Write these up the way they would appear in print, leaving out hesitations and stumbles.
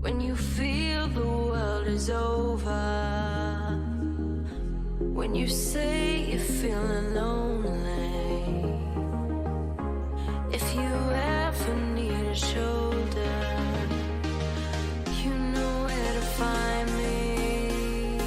When you feel the world is over, when you say you're feeling lonely, if you ever need a shoulder, you know where to find me.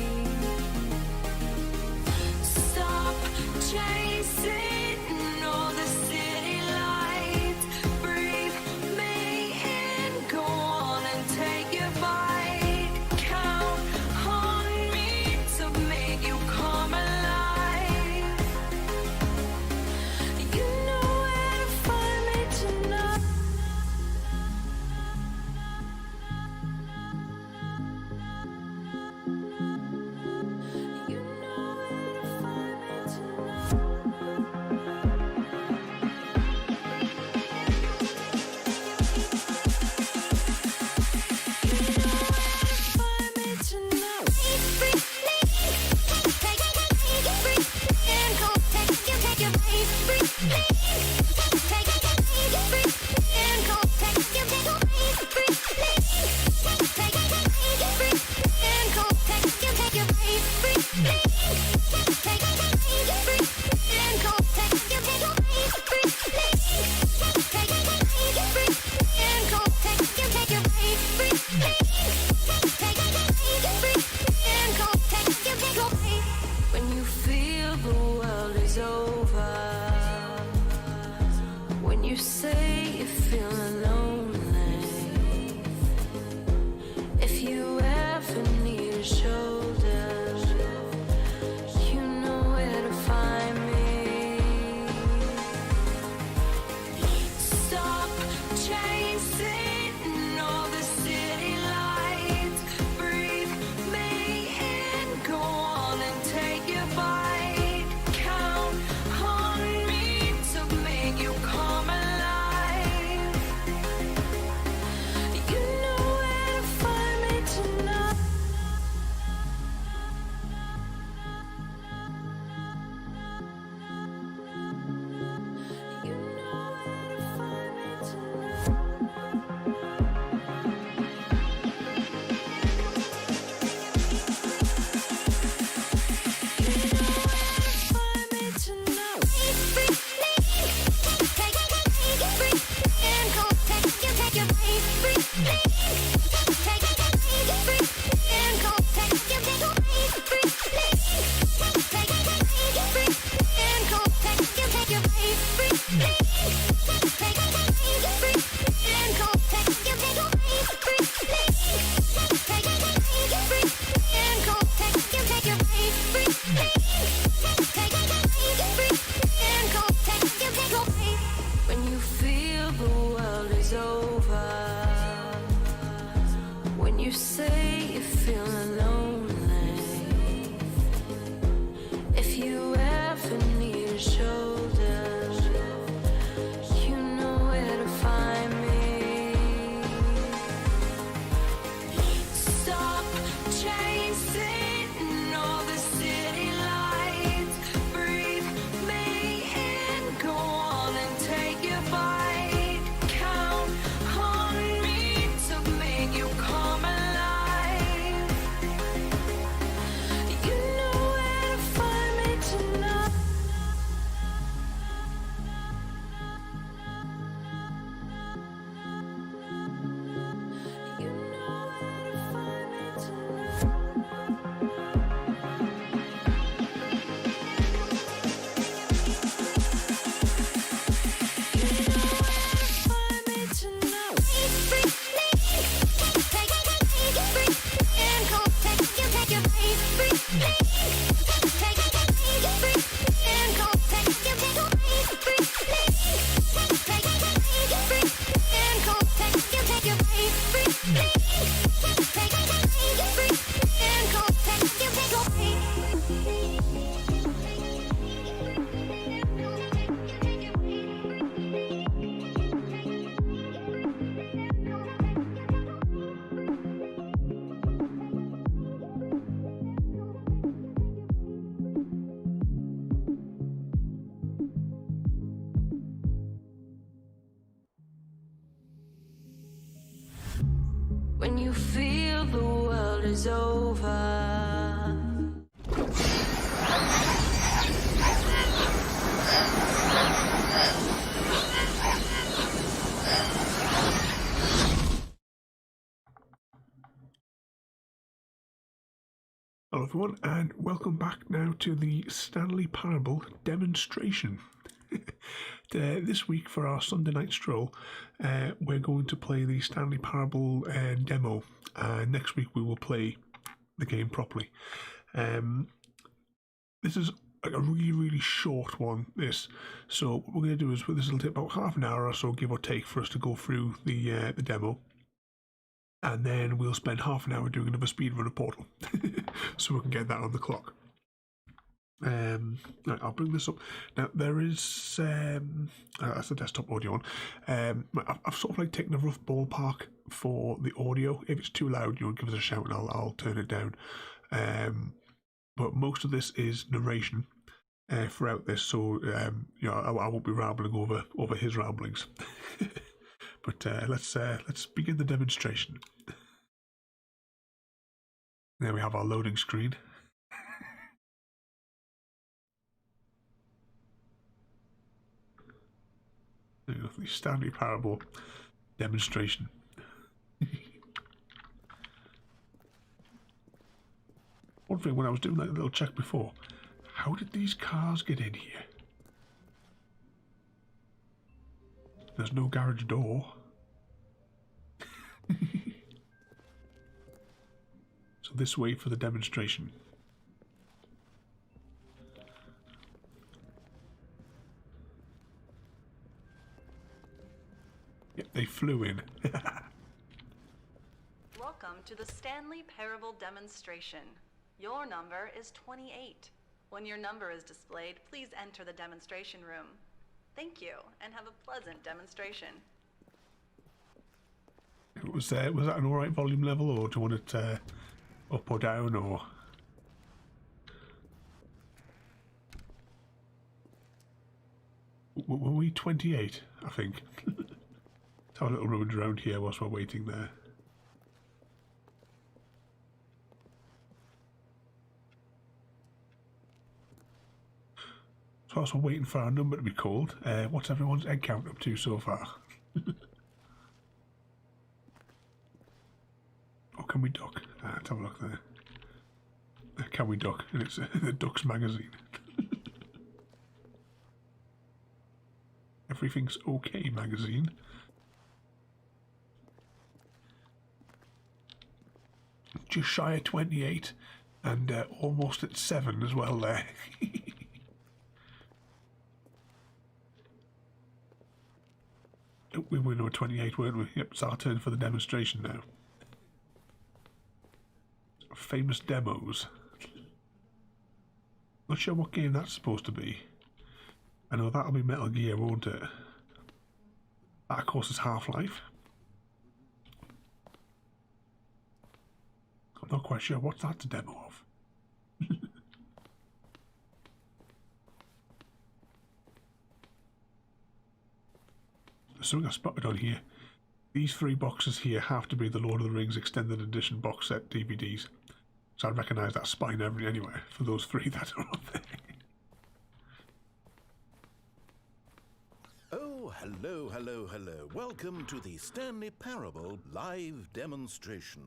Stop chasing all the city lights, breathe me in, go on and take your bite, count on me to make you come alive. You know where to find me tonight. You know where to find me tonight. When you feel the world is over, when you say you're feeling lonely, if you ever need a shoulder, you know where to find me. Stop chasing all the city lights, breathe me in, go on and take your bite, count on me to make you come alive. You know where to find me tonight. You know where to find me tonight. Find me tonight. When you feel the world is over, when you say you're feeling lonely, if you ever need a shoulder, you know where to find me. Stop chasing all the city lights, breathe me in, go on and take your bite, count on me to make you come alive. You know where to find me tonight. You know where to find me tonight. Find me tonight. When you is over. Hello everyone, and welcome back now to the Stanley Parable demonstration. This week for our Sunday night stroll, we're going to play the Stanley Parable demo. Next week we will play the game properly. This is like a really short one, this. So what we're going to do is, this will take about half an hour or so, give or take, for us to go through the demo. And then we'll spend half an hour doing another speedrun of Portal, so we can get that on the clock. Right, I'll bring this up. Now, there is, that's the desktop audio one. I've sort of like taken a rough ballpark for the audio. If it's too loud, you want to give us a shout and I'll turn it down. But most of this is narration throughout this, so you know, I won't be rambling over his ramblings. But let's begin the demonstration. There we have our loading screen. There we go, the Stanley Parable demonstration. One thing, when I was doing that little check before, how did these cars get in here? There's no garage door. So this way for the demonstration. Yep, they flew in. Welcome to the Stanley Parable demonstration. Your number is 28. When your number is displayed, please enter the demonstration room. Thank you, and have a pleasant demonstration. Was that an alright volume level, or do you want it up or down, or...? Were we 28, I think? Let's have a little rummage around here whilst we're waiting there. So whilst we're waiting for our number to be called, what's everyone's egg count up to so far? Or can we duck? Let's have a look there. Can we duck? And it's the Ducks magazine. Everything's okay magazine. Just shy of 28 and almost at 7 as well there. We were at 28, weren't we? Yep, it's our turn for the demonstration now. Famous demos. Not sure what game that's supposed to be. I know that'll be Metal Gear, won't it? That, of course, is Half-Life. I'm not quite sure what's that a demo of. There's something I spotted on here. These 3 boxes here have to be the Lord of the Rings Extended Edition box set DVDs. So I recognise that spine anyway for those 3 that are on there. Oh, hello. Welcome to the Stanley Parable live demonstration.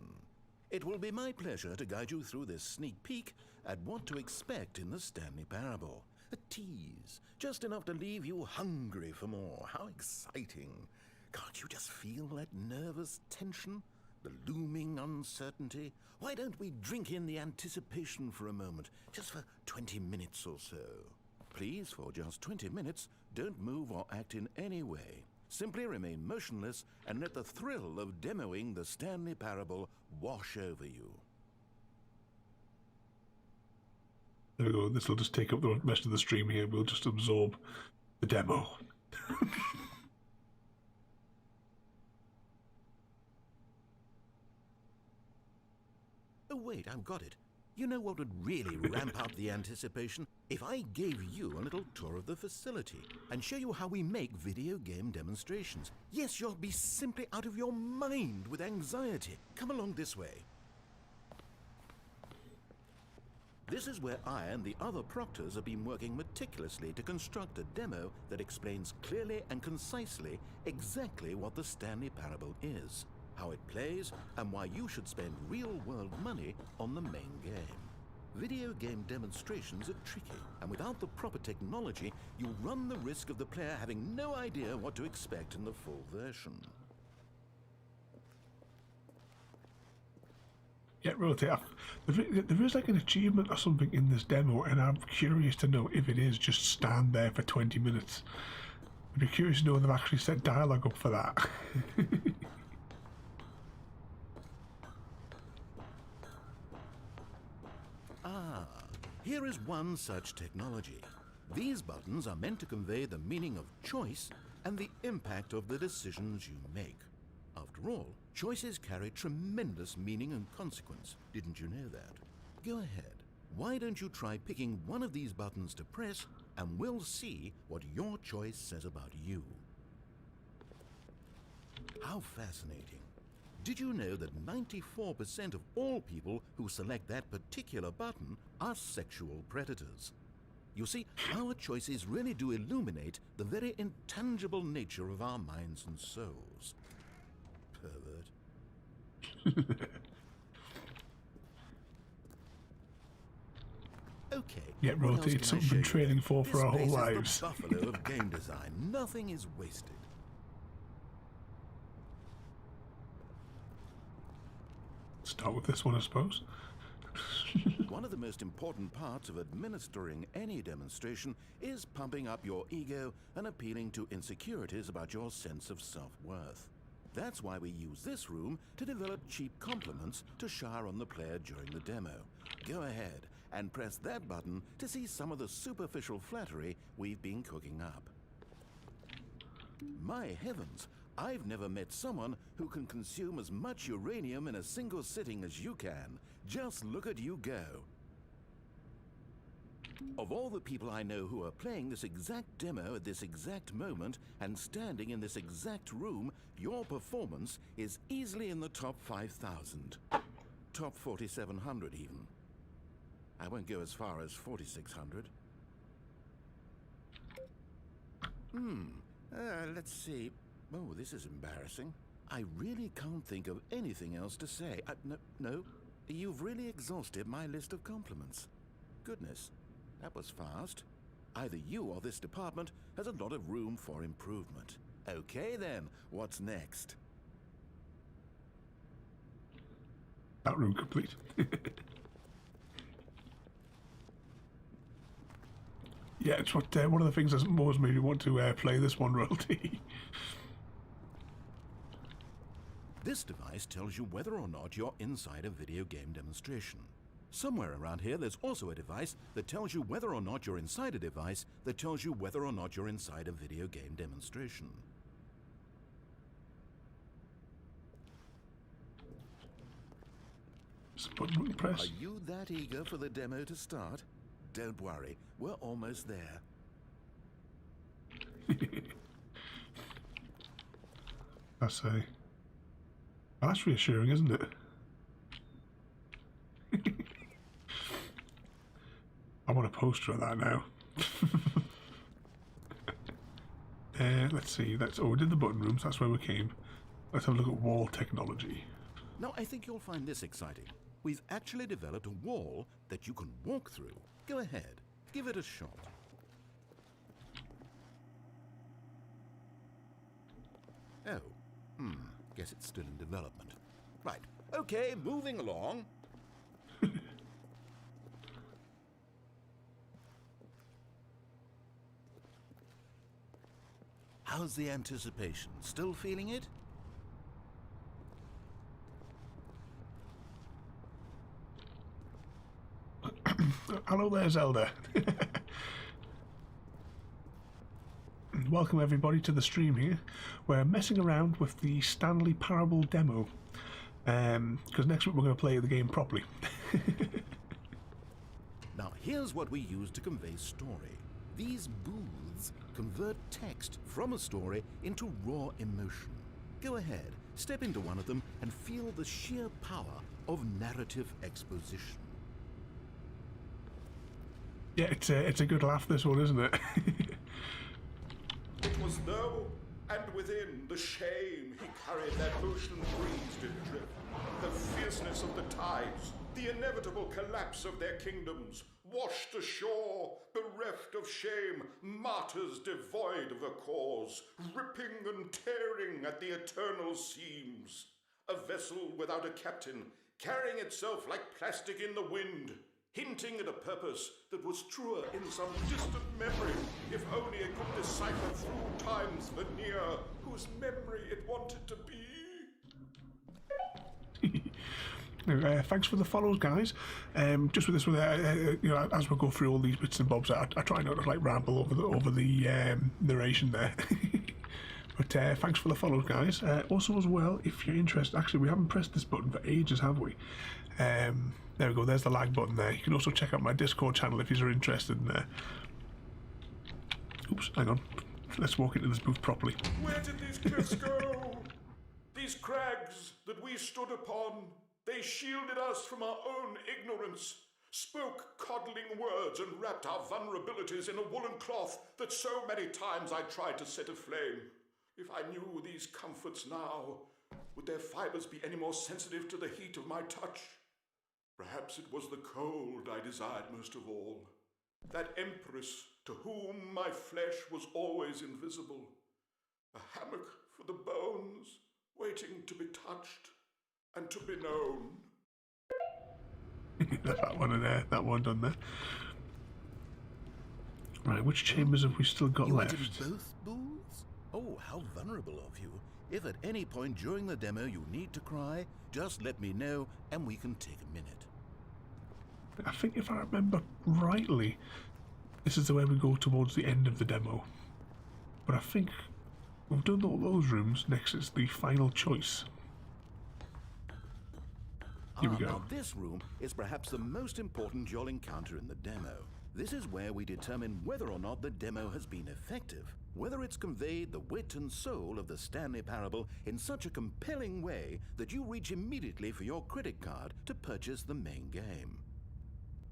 It will be my pleasure to guide you through this sneak peek at what to expect in the Stanley Parable. A tease, just enough to leave you hungry for more. How exciting. Can't you just feel that nervous tension? The looming uncertainty? Why don't we drink in the anticipation for a moment, just for 20 minutes or so? Please, for just 20 minutes, don't move or act in any way. Simply remain motionless and let the thrill of demoing the Stanley Parable wash over you. There we go, this will just take up the rest of the stream here. We'll just absorb the demo. Oh wait, I've got it. You know what would really ramp up the anticipation? If I gave you a little tour of the facility and show you how we make video game demonstrations. Yes, you'll be simply out of your mind with anxiety. Come along this way. This is where I and the other proctors have been working meticulously to construct a demo that explains clearly and concisely exactly what the Stanley Parable is, how it plays, and why you should spend real-world money on the main game. Video game demonstrations are tricky, and without the proper technology, you run the risk of the player having no idea what to expect in the full version. Yeah, rotate. There is like an achievement or something in this demo, and I'm curious to know if it is just stand there for 20 minutes. I'd be curious to know if they've actually set dialogue up for that. Here is one such technology. These buttons are meant to convey the meaning of choice and the impact of the decisions you make. After all, choices carry tremendous meaning and consequence. Didn't you know that? Go ahead. Why don't you try picking one of these buttons to press, and we'll see what your choice says about you. How fascinating. Did you know that 94% of all people who select that particular button are sexual predators? You see, our choices really do illuminate the very intangible nature of our minds and souls. Pervert. Okay. Yeah, what else rotate. It's can I something we've show been you? training for This our whole place is lives. the buffalo of game design. Nothing is wasted. Start with this one, I suppose. One of the most important parts of administering any demonstration is pumping up your ego and appealing to insecurities about your sense of self-worth. That's why we use this room to develop cheap compliments to shower on the player during the demo. Go ahead and press that button to see some of the superficial flattery we've been cooking up. My heavens, I've never met someone who can consume as much uranium in a single sitting as you can. Just look at you go. Of all the people I know who are playing this exact demo at this exact moment and standing in this exact room, your performance is easily in the top 5,000. Top 4,700 even. I won't go as far as 4,600. Let's see. Oh, this is embarrassing. I really can't think of anything else to say. No, you've really exhausted my list of compliments. Goodness, that was fast. Either you or this department has a lot of room for improvement. Okay then, what's next? That room complete. Yeah, it's what one of the things that most made me want to play this one, Royalty. This device tells you whether or not you're inside a video game demonstration. Somewhere around here there's also a device that tells you whether or not you're inside a device that tells you whether or not you're inside a video game demonstration. Button we can press. Are you that eager for the demo to start? Don't worry, we're almost there. That's reassuring, isn't it? I want a poster of that now. Let's see. We did the button rooms. That's where we came. Let's have a look at wall technology. Now, I think you'll find this exciting. We've actually developed a wall that you can walk through. Go ahead, give it a shot. Oh, guess it's still in development. Right, okay, moving along. How's the anticipation? Still feeling it? Hello there, Zelda. Welcome everybody to the stream here. We're messing around with the Stanley Parable demo. Because next week we're going to play the game properly. Now here's what we use to convey story. These booths convert text from a story into raw emotion. Go ahead, step into one of them and feel the sheer power of narrative exposition. Yeah, it's a good laugh, this one, isn't it? It was though, and within the shame he carried that ocean breeze did drift, the fierceness of the tides, the inevitable collapse of their kingdoms, washed ashore, bereft of shame, martyrs devoid of a cause, ripping and tearing at the eternal seams. A vessel without a captain, carrying itself like plastic in the wind, hinting at a purpose that was truer in some distant memory, if only it could decipher through time's veneer whose memory it wanted to be. Thanks for the follows, guys. Just with this one, you know, as we go through all these bits and bobs, I try not to like ramble over the narration there. But thanks for the follows, guys. Also, as well, if you're interested, actually, we haven't pressed this button for ages, have we? There we go. There's the lag button there. You can also check out my Discord channel if you're interested in there. Oops, hang on. Let's walk into this booth properly. Where did these cliffs go? These crags that we stood upon, they shielded us from our own ignorance, spoke coddling words and wrapped our vulnerabilities in a woolen cloth that so many times I tried to set aflame. If I knew these comforts now, would their fibers be any more sensitive to the heat of my touch? Perhaps it was the cold I desired most of all, that empress to whom my flesh was always invisible, a hammock for the bones, waiting to be touched and to be known. That one in there, that one done there. Right, which chambers have we still got left? You entered both booths? Oh, how vulnerable of you. If at any point during the demo you need to cry, just let me know and we can take a minute. I think if I remember rightly, this is the way we go towards the end of the demo. But I think we've done all those rooms. Next is the final choice. Here we go. Now this room is perhaps the most important you'll encounter in the demo. This is where we determine whether or not the demo has been effective, whether it's conveyed the wit and soul of the Stanley Parable in such a compelling way that you reach immediately for your credit card to purchase the main game.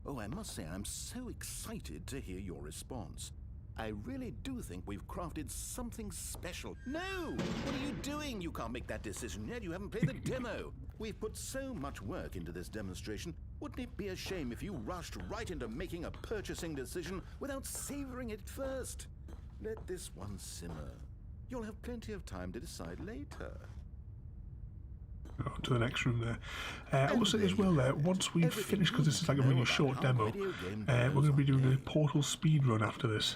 Oh, I must say I'm so excited to hear your response. I really do think we've crafted something special. No! What are you doing? You can't make that decision yet. You haven't played the demo. We've put so much work into this demonstration. Wouldn't it be a shame if you rushed right into making a purchasing decision without savoring it first? Let this one simmer. You'll have plenty of time to decide later. On to the next room there. I will say as well there, once we've finished, because this is like a really short demo, we're going to be doing a Portal speed run after this.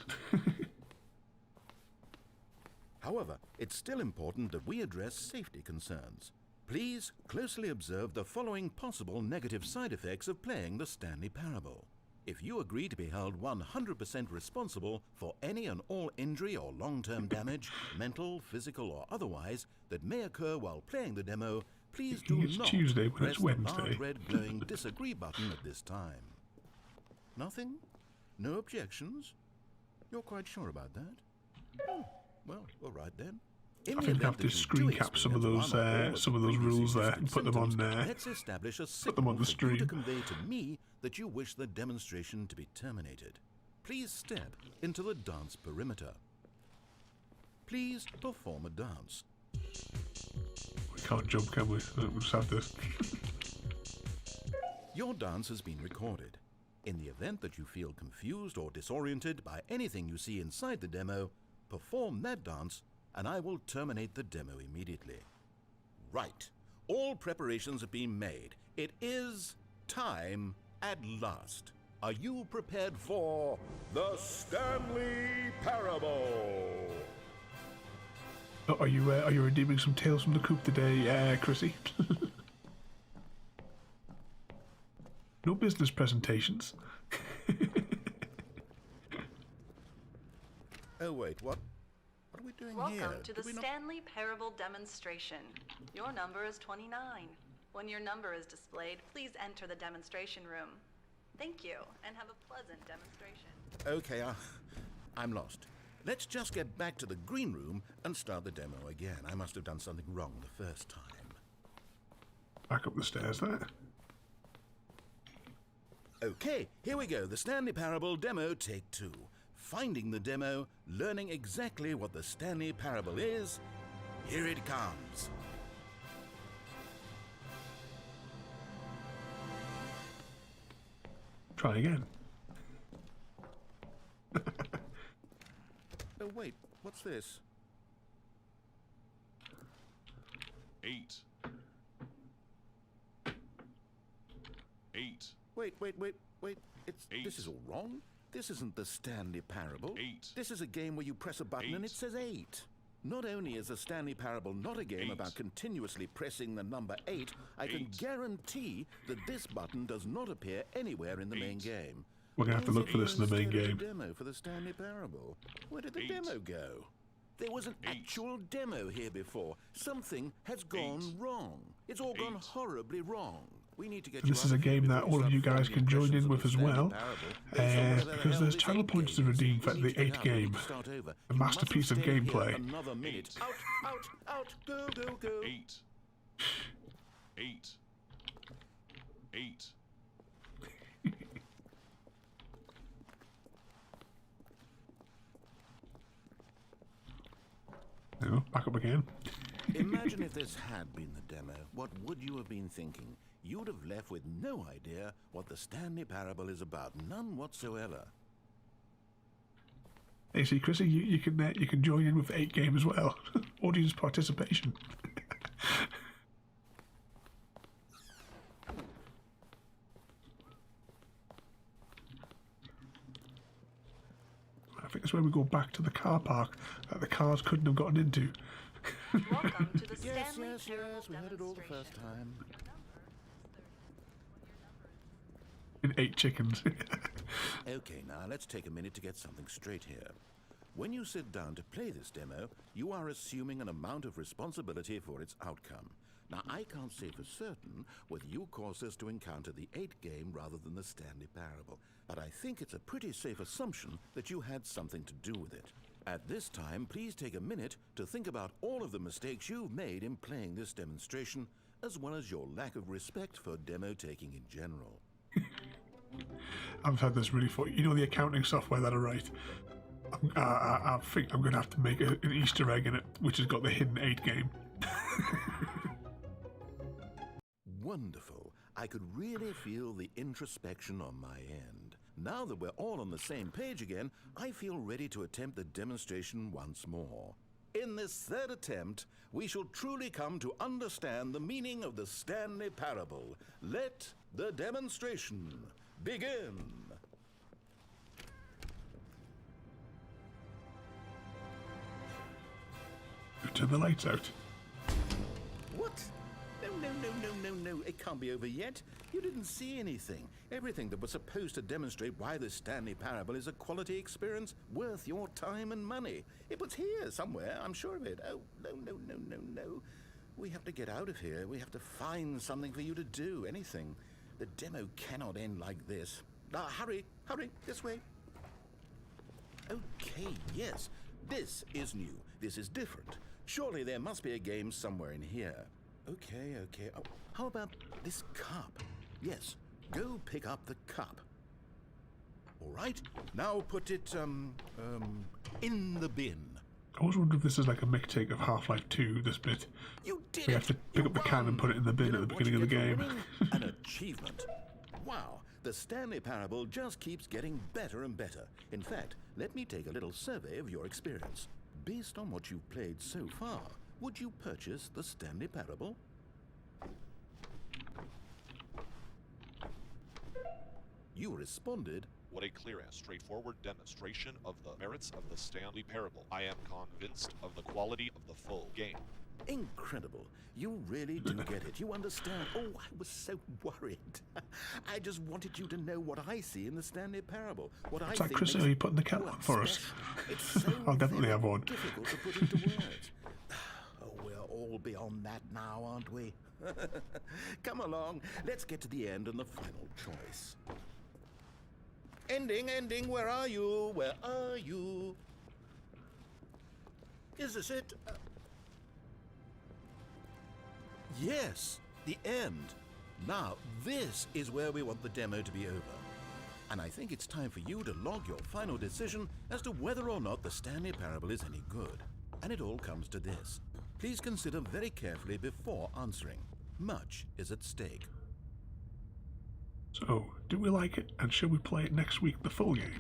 However, it's still important that we address safety concerns. Please closely observe the following possible negative side effects of playing the Stanley Parable. If you agree to be held 100% responsible for any and all injury or long-term damage, mental, physical or otherwise, that may occur while playing the demo, please do It's not Tuesday, but press it's the Wednesday. large red glowing disagree button at this time. Nothing? No objections? You're quite sure about that? Oh, well, all right then. In I the think I event have to that you screen do cap some of experience those one or all some of the those rules previously there and put them on symptoms, there. let's establish a Put them on the signal for you to stream. convey to me that you wish the demonstration to be terminated. Please step into the dance perimeter. Please perform a dance. We can't jump, can we? We'll just have this. Your dance has been recorded. In the event that you feel confused or disoriented by anything you see inside the demo, perform that dance and I will terminate the demo immediately. Right. All preparations have been made. It is time at last. Are you prepared for the Stanley Parable? Oh, are you redeeming some Tales from the Coop today, Chrissy? No business presentations. Oh wait, what? What are we doing here? Welcome to the Did we not- Stanley Parable demonstration. Your number is 29. When your number is displayed, please enter the demonstration room. Thank you, and have a pleasant demonstration. Okay, I'm lost. Let's just get back to the green room and start the demo again. I must have done something wrong the first time. Back up the stairs there. Okay, here we go. The Stanley Parable demo take 2. Finding the demo, learning exactly what the Stanley Parable is. Here it comes. Try again. Oh, wait, what's this? 8. 8. Wait. This is all wrong. This isn't the Stanley Parable. 8. This is a game where you press a button and it 8. says 8. Not only is the Stanley Parable not a game 8. about continuously pressing the number 8, I can 8. guarantee that this button does not appear anywhere in the main 8. game. We're going to have to Why look is for it this in the main here instead game. of the demo for the Stanley Parable? Where did the 8. demo go? There was an 8. actual demo here before. Something has gone 8. wrong. It's all gone 8. horribly wrong. We need to get This you is out a of here game that before all of you start guys forming can join impressions in of with the as Stanley well, Parable based on whatever the because hell there's this channel 8 points game to is. redeem for We the need to 8 get out. We need game. to start over. A You masterpiece mustn't of stay here gameplay. Another minute. 8. Out. Go. 8. 8. 8. No, back up again. Imagine if this had been the demo. What would you have been thinking? You'd have left with no idea what the Stanley Parable is about. None whatsoever. Hey, see, Chrissy, you can join in with the 8 game as well. Audience participation. I think that's where we go back to the car park that the cars couldn't have gotten into. Welcome to the Stanley Yes. Parable We heard it all the first demonstration. time. In 8 chickens. Okay, now let's take a minute to get something straight here. When you sit down to play this demo, you are assuming an amount of responsibility for its outcome. Now, I can't say for certain whether you caused us to encounter the 8 game rather than the Stanley Parable, but I think it's a pretty safe assumption that you had something to do with it. At this time, please take a minute to think about all of the mistakes you've made in playing this demonstration, as well as your lack of respect for demo taking in general. I've had this really funny. You know the accounting software that I write? I think I'm going to have to make an Easter egg in it, which has got the hidden 8 game. Wonderful. I could really feel the introspection on my end. Now that we're all on the same page again, I feel ready to attempt the demonstration once more. In this third attempt, we shall truly come to understand the meaning of the Stanley Parable. Let the demonstration begin. Turn the lights out. What? No. It can't be over yet. You didn't see anything. Everything that was supposed to demonstrate why the Stanley Parable is a quality experience worth your time and money. It was here somewhere, I'm sure of it. Oh, no. We have to get out of here. We have to find something for you to do, anything. The demo cannot end like this. Now, hurry, this way. Okay, yes, this is new. This is different. Surely there must be a game somewhere in here. Okay. Oh, how about this cup? Yes, go pick up the cup. All right, now put it, in the bin. I always wonder if this is like a mixtape of Half-Life 2, this bit. You did We it! have to pick up the can and put it in the bin You at know the what beginning you of the get for game. winning? An achievement. Wow, the Stanley Parable just keeps getting better and better. In fact, let me take a little survey of your experience. Based on what you've played so far, would you purchase the Stanley Parable? You responded, What a clear and straightforward demonstration of the merits of the Stanley Parable. I am convinced of the quality of the full game. incredible. You really do get it. You understand. Oh, I was so worried. I just wanted you to know what I see in the Stanley Parable. What I It's like, think Chris, makes are you putting the cat work on for us? special. It's so I'll definitely very have one. difficult to put into words. Oh, we're all beyond that now, aren't we? Come along. Let's get to the end and the final choice. Ending, where are you? Where are you? Is this it? Yes, the end. Now, this is where we want the demo to be over. And I think it's time for you to log your final decision as to whether or not the Stanley Parable is any good. And it all comes to this. Please consider very carefully before answering. Much is at stake. So, do we like it, and should we play it next week, the full game?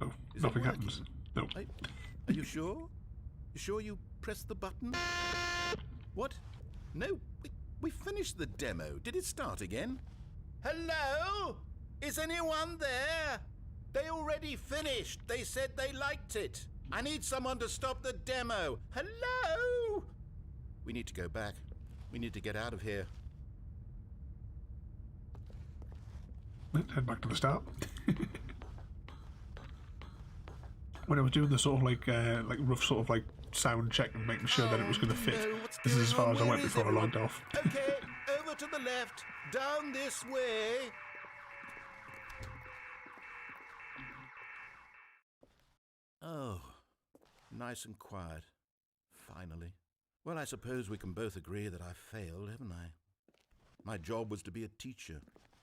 Oh, Is it nothing working? happens. No. Are you sure? You sure you pressed the button? What? No, we finished the demo. Did it start again? Hello? Is anyone there? They already finished. They said they liked it. I need someone to stop the demo. Hello? We need to go back. We need to get out of here. Let's head back to the start. When I was doing the sort of like rough sort of like sound check and making sure that it was going to fit, No, what's this is as going far on? as I Where went is before I everyone? logged off. Okay, over to the left, down this way. Oh, nice and quiet. Finally. Well, I suppose we can both agree that I failed, haven't I? My job was to be a teacher,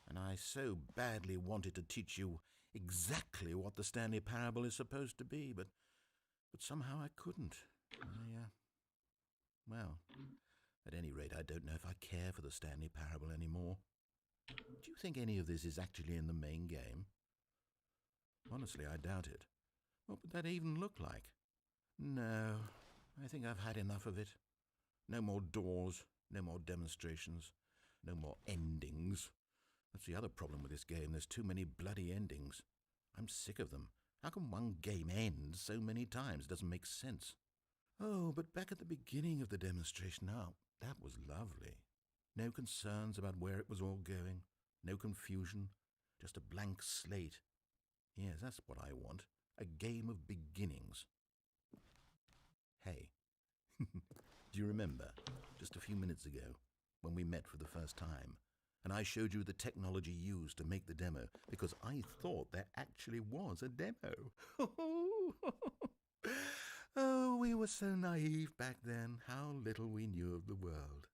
and I so badly wanted to teach you exactly what the Stanley Parable is supposed to be, but somehow I couldn't. Well, at any rate, I don't know if I care for the Stanley Parable anymore. Do you think any of this is actually in the main game? Honestly, I doubt it. What would that even look like? No, I think I've had enough of it. No more doors, no more demonstrations, no more endings. That's the other problem with this game. There's too many bloody endings. I'm sick of them. How can one game end so many times? It doesn't make sense. Oh, but back at the beginning of the demonstration, that was lovely. No concerns about where it was all going. No confusion. Just a blank slate. Yes, that's what I want. A game of beginnings. Hey, do you remember, just a few minutes ago, when we met for the first time, and I showed you the technology used to make the demo, because I thought there actually was a demo. Oh, we were so naive back then, how little we knew of the world.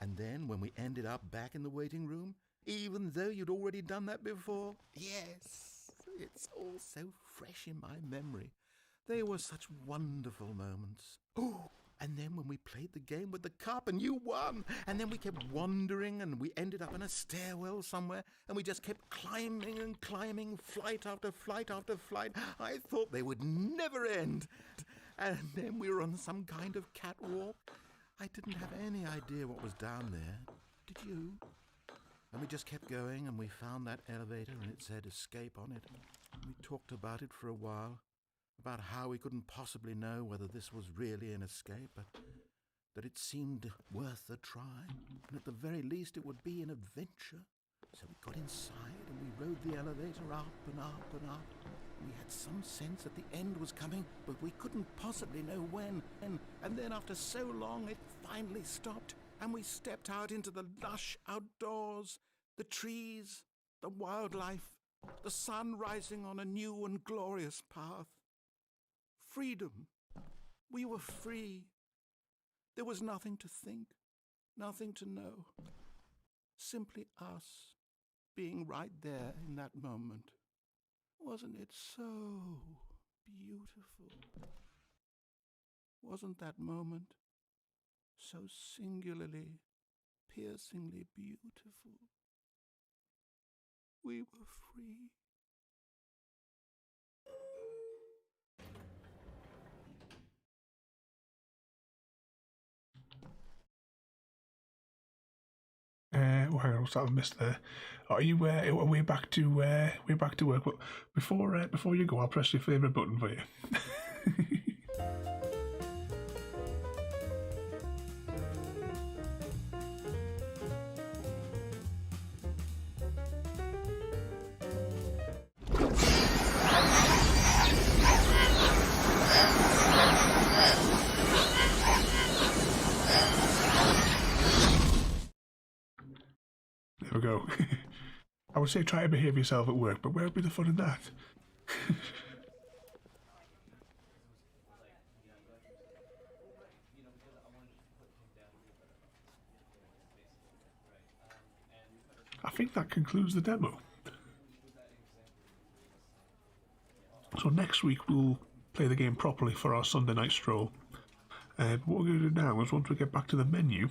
And then when we ended up back in the waiting room, even though you'd already done that before, yes, it's all so fresh in my memory. They were such wonderful moments. Oh, and then when we played the game with the cup and you won, and then we kept wandering and we ended up in a stairwell somewhere and we just kept climbing and climbing, flight after flight after flight. I thought they would never end. And then we were on some kind of catwalk. I didn't have any idea what was down there. Did you? And we just kept going and we found that elevator and it said escape on it. We talked about it for a while. About how we couldn't possibly know whether this was really an escape, but that it seemed worth a try, and at the very least it would be an adventure. So we got inside and we rode the elevator up and up and up. We had some sense that the end was coming, but we couldn't possibly know when. And then after so long it finally stopped, and we stepped out into the lush outdoors, the trees, the wildlife, the sun rising on a new and glorious path. Freedom. We were free. There was nothing to think, nothing to know. Simply us being right there in that moment. Wasn't it so beautiful? Wasn't that moment so singularly, piercingly beautiful? We were free. Well, hang on, what's that I've missed there? Are you? Are we back to? We're back to work. Well, before you go, I'll press your favourite button for you. There we go. I would say try to behave yourself at work, but where would be the fun in that? I think that concludes the demo. So next week we'll play the game properly for our Sunday night stroll. And what we're going to do now is once we get back to the menu,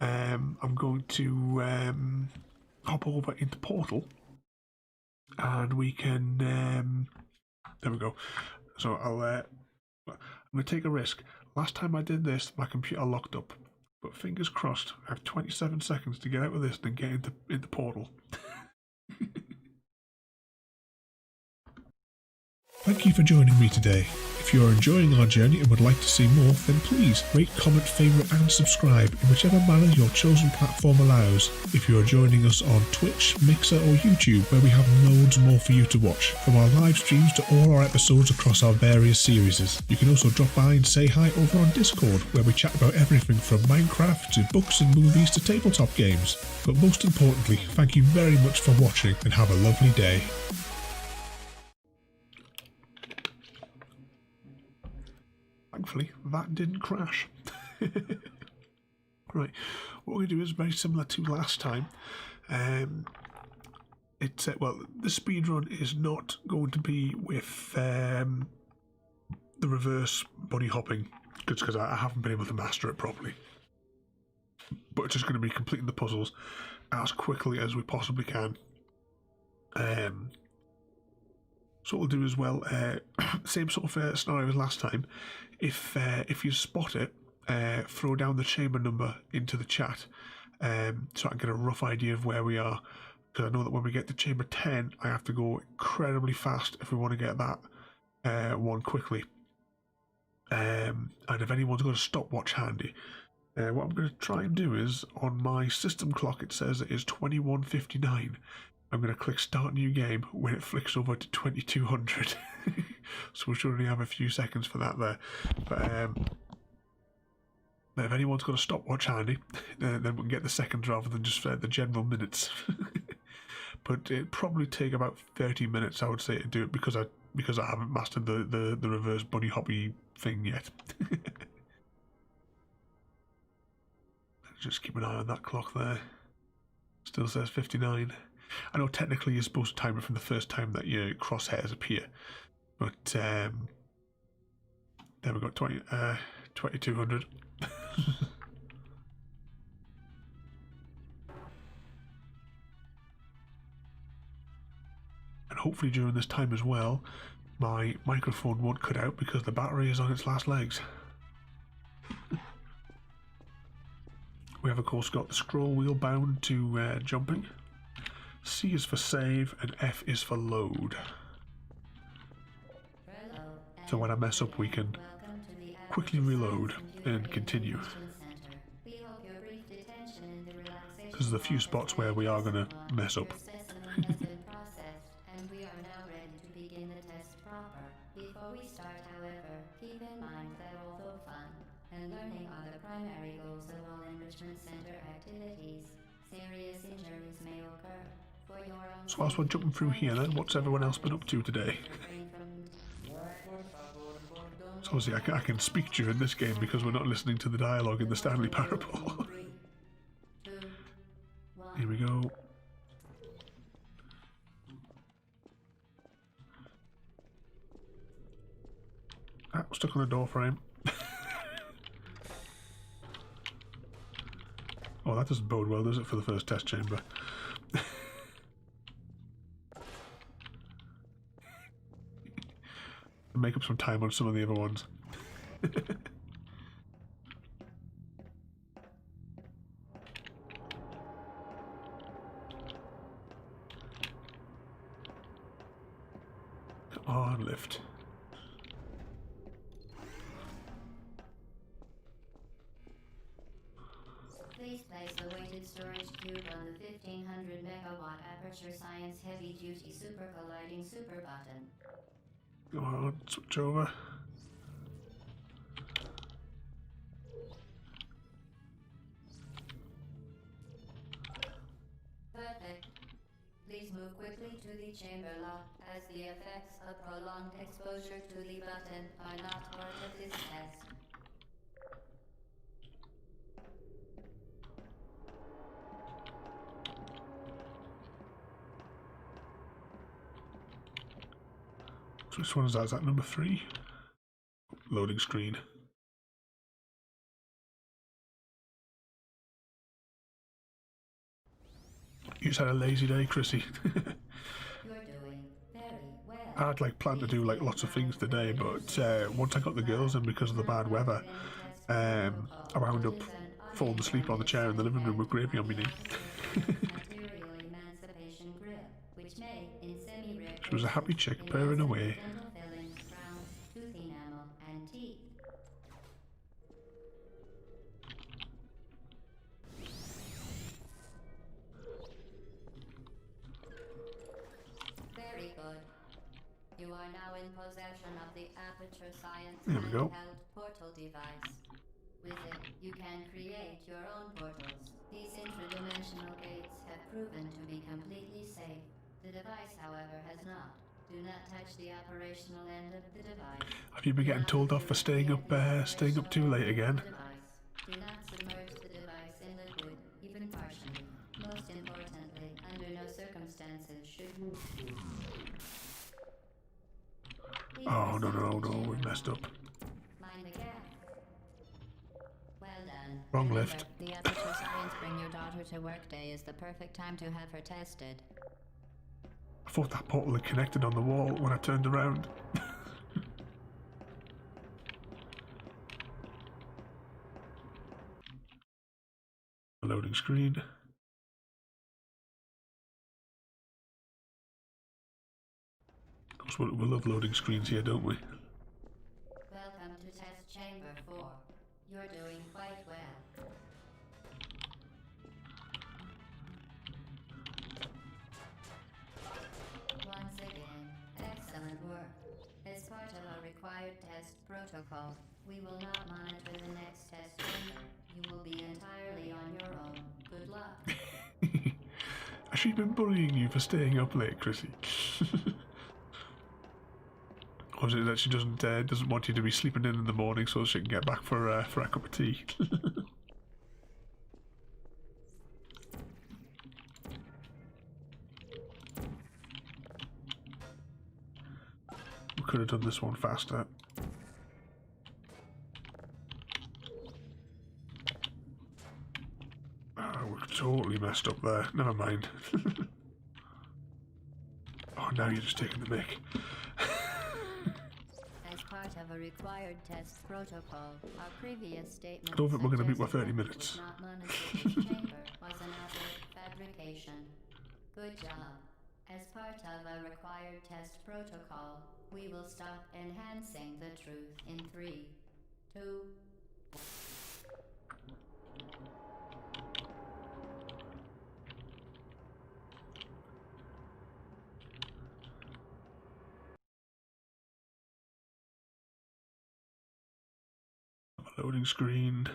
I'm going to hop over into Portal, and we can. There we go. So I'm going to take a risk. Last time I did this, my computer locked up. But fingers crossed, I have 27 seconds to get out of this and get into Portal. Thank you for joining me today. If you are enjoying our journey and would like to see more, then please rate, comment, favourite and subscribe in whichever manner your chosen platform allows. If you are joining us on Twitch, Mixer or YouTube, where we have loads more for you to watch, from our live streams to all our episodes across our various series. You can also drop by and say hi over on Discord, where we chat about everything from Minecraft to books and movies to tabletop games. But most importantly, thank you very much for watching and have a lovely day. Thankfully, that didn't crash. Right, what we're going to do is very similar to last time. Well, the speedrun is not going to be with the reverse bunny hopping, just because I haven't been able to master it properly. But it's just going to be completing the puzzles as quickly as we possibly can. So what we'll do as well, same sort of scenario as last time. If you spot it, throw down the chamber number into the chat, so I can get a rough idea of where we are. Because I know that when we get to chamber 10, I have to go incredibly fast if we want to get that one quickly. And if anyone's got a stopwatch handy, what I'm going to try and do is, on my system clock it says it is 21:59. I'm going to click start new game when it flicks over to 2200. So we should only have a few seconds for that there. But if anyone's got a stopwatch handy, then we can get the seconds rather than just the general minutes. But it'd probably take about 30 minutes, I would say, to do it because I haven't mastered the reverse bunny hoppy thing yet. Just keep an eye on that clock there. Still says 59. I know technically you're supposed to time it from the first time that your crosshairs appear, but there we go, 2200. And hopefully during this time as well, my microphone won't cut out because the battery is on its last legs. We have of course got the scroll wheel bound to jumping. C is for save and F is for load. So when I mess up we can quickly reload and continue. Because there's a few spots where we are going to mess up. Before we start, however, keep in mind that although fun and learning are the primary goals of all enrichment center activities, serious injuries may occur. For your own So whilst we're jumping through here then, what's everyone else been up to today? So obviously I can speak during this game because we're not listening to the dialogue in the Stanley Parable. Here we go. Ah, stuck on the door frame. Oh, that doesn't bode well, does it, for the first test chamber? Make up some time on some of the other ones. Come on, lift. Please place a weighted storage cube on the 1500 megawatt Aperture Science Heavy Duty Super Colliding Super Button. Go on, switch over. Perfect. Please move quickly to the chamber lock, as the effects of prolonged exposure to the button are not part of this test. So which one is that? Is that number 3? Loading screen. You just had a lazy day, Chrissy. You're doing very well. I'd like planned to do like lots of things today, but once I got the girls in because of the bad weather, I wound up falling asleep on the chair in the living room with gravy on my knee. Material emancipation grill, which may, in semi-rare She was a happy chick purring away. dental fillings, crowns, tooth enamel, and teeth. Very good. You are now in possession of the Aperture Science There we go. handheld portal device. With it, you can create your own portals. These intradimensional gates have proven to be completely safe. The device, however, has not. Do not touch the operational end of the device. Have you been getting told off for staying up too late again? Do not submerge the device in liquid, even partially. Most importantly, under no circumstances should you... Oh no, we messed up. Mind the gap. Well done. Wrong Remember, lift. The Aperture Science Bring Your Daughter to Work Day is the perfect time to have her tested. I thought that portal had connected on the wall when I turned around. Loading screen. Of course, we love loading screens here, don't we? Welcome to Test Chamber 4. You're doing quite well. Once again, excellent work. As part of our required test protocol, we will not monitor the next test chamber. You will be entirely on your own. Good luck. Has she been bullying you for staying up late, Chrissy? Or is it that she doesn't want you to be sleeping in the morning so she can get back for a cup of tea? We could have done this one faster. Oh, we're totally messed up there. Never mind. Oh, now you're just taking the mic. As part of a required test protocol, our previous statement I don't think we're going to meet for suggested 30 that minutes. we would not monitor this chamber was an outright fabrication. Good job. As part of a required test protocol, we will stop enhancing the truth in 3, 2, Loading screen.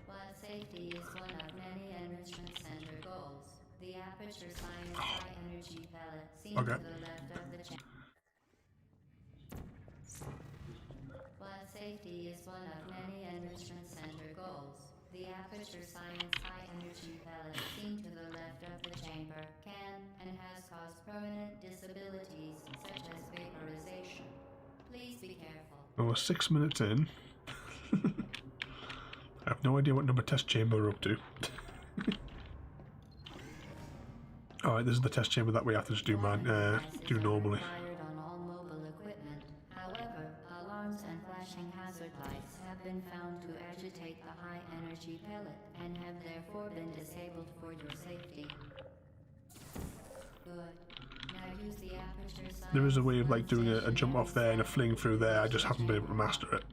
While safety is one of many Enrichment Center goals, the Aperture Science High Energy Pellet seen Okay. to the left of the chamber. While safety is one of many Enrichment Center goals, the Aperture Science High Energy Pellet seen to the left of the chamber can and has caused permanent disabilities such as vaporization. Please be careful. Well, we're 6 minutes in. I have no idea what number test chamber we're up to. Alright, this is the test chamber that we have to just do normally. Required on all mobile equipment. However, alarms and flashing hazard lights have been found to agitate the high energy pellet and have therefore been disabled for your safety. Good. Now use the Aperture Science There is a way of like doing a Workstation jump off there and a fling through there, I just haven't been able to master it.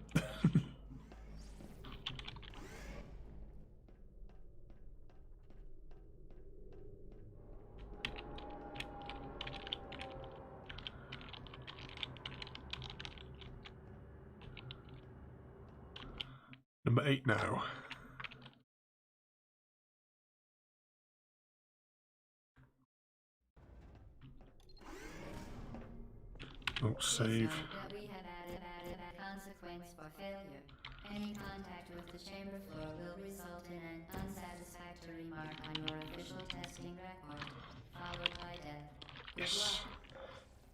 Number 8 now. Oh, save. That we have added consequence for failure. Any contact with the chamber floor will result in an unsatisfactory mark on your official testing record, followed by death. Good Yes. luck.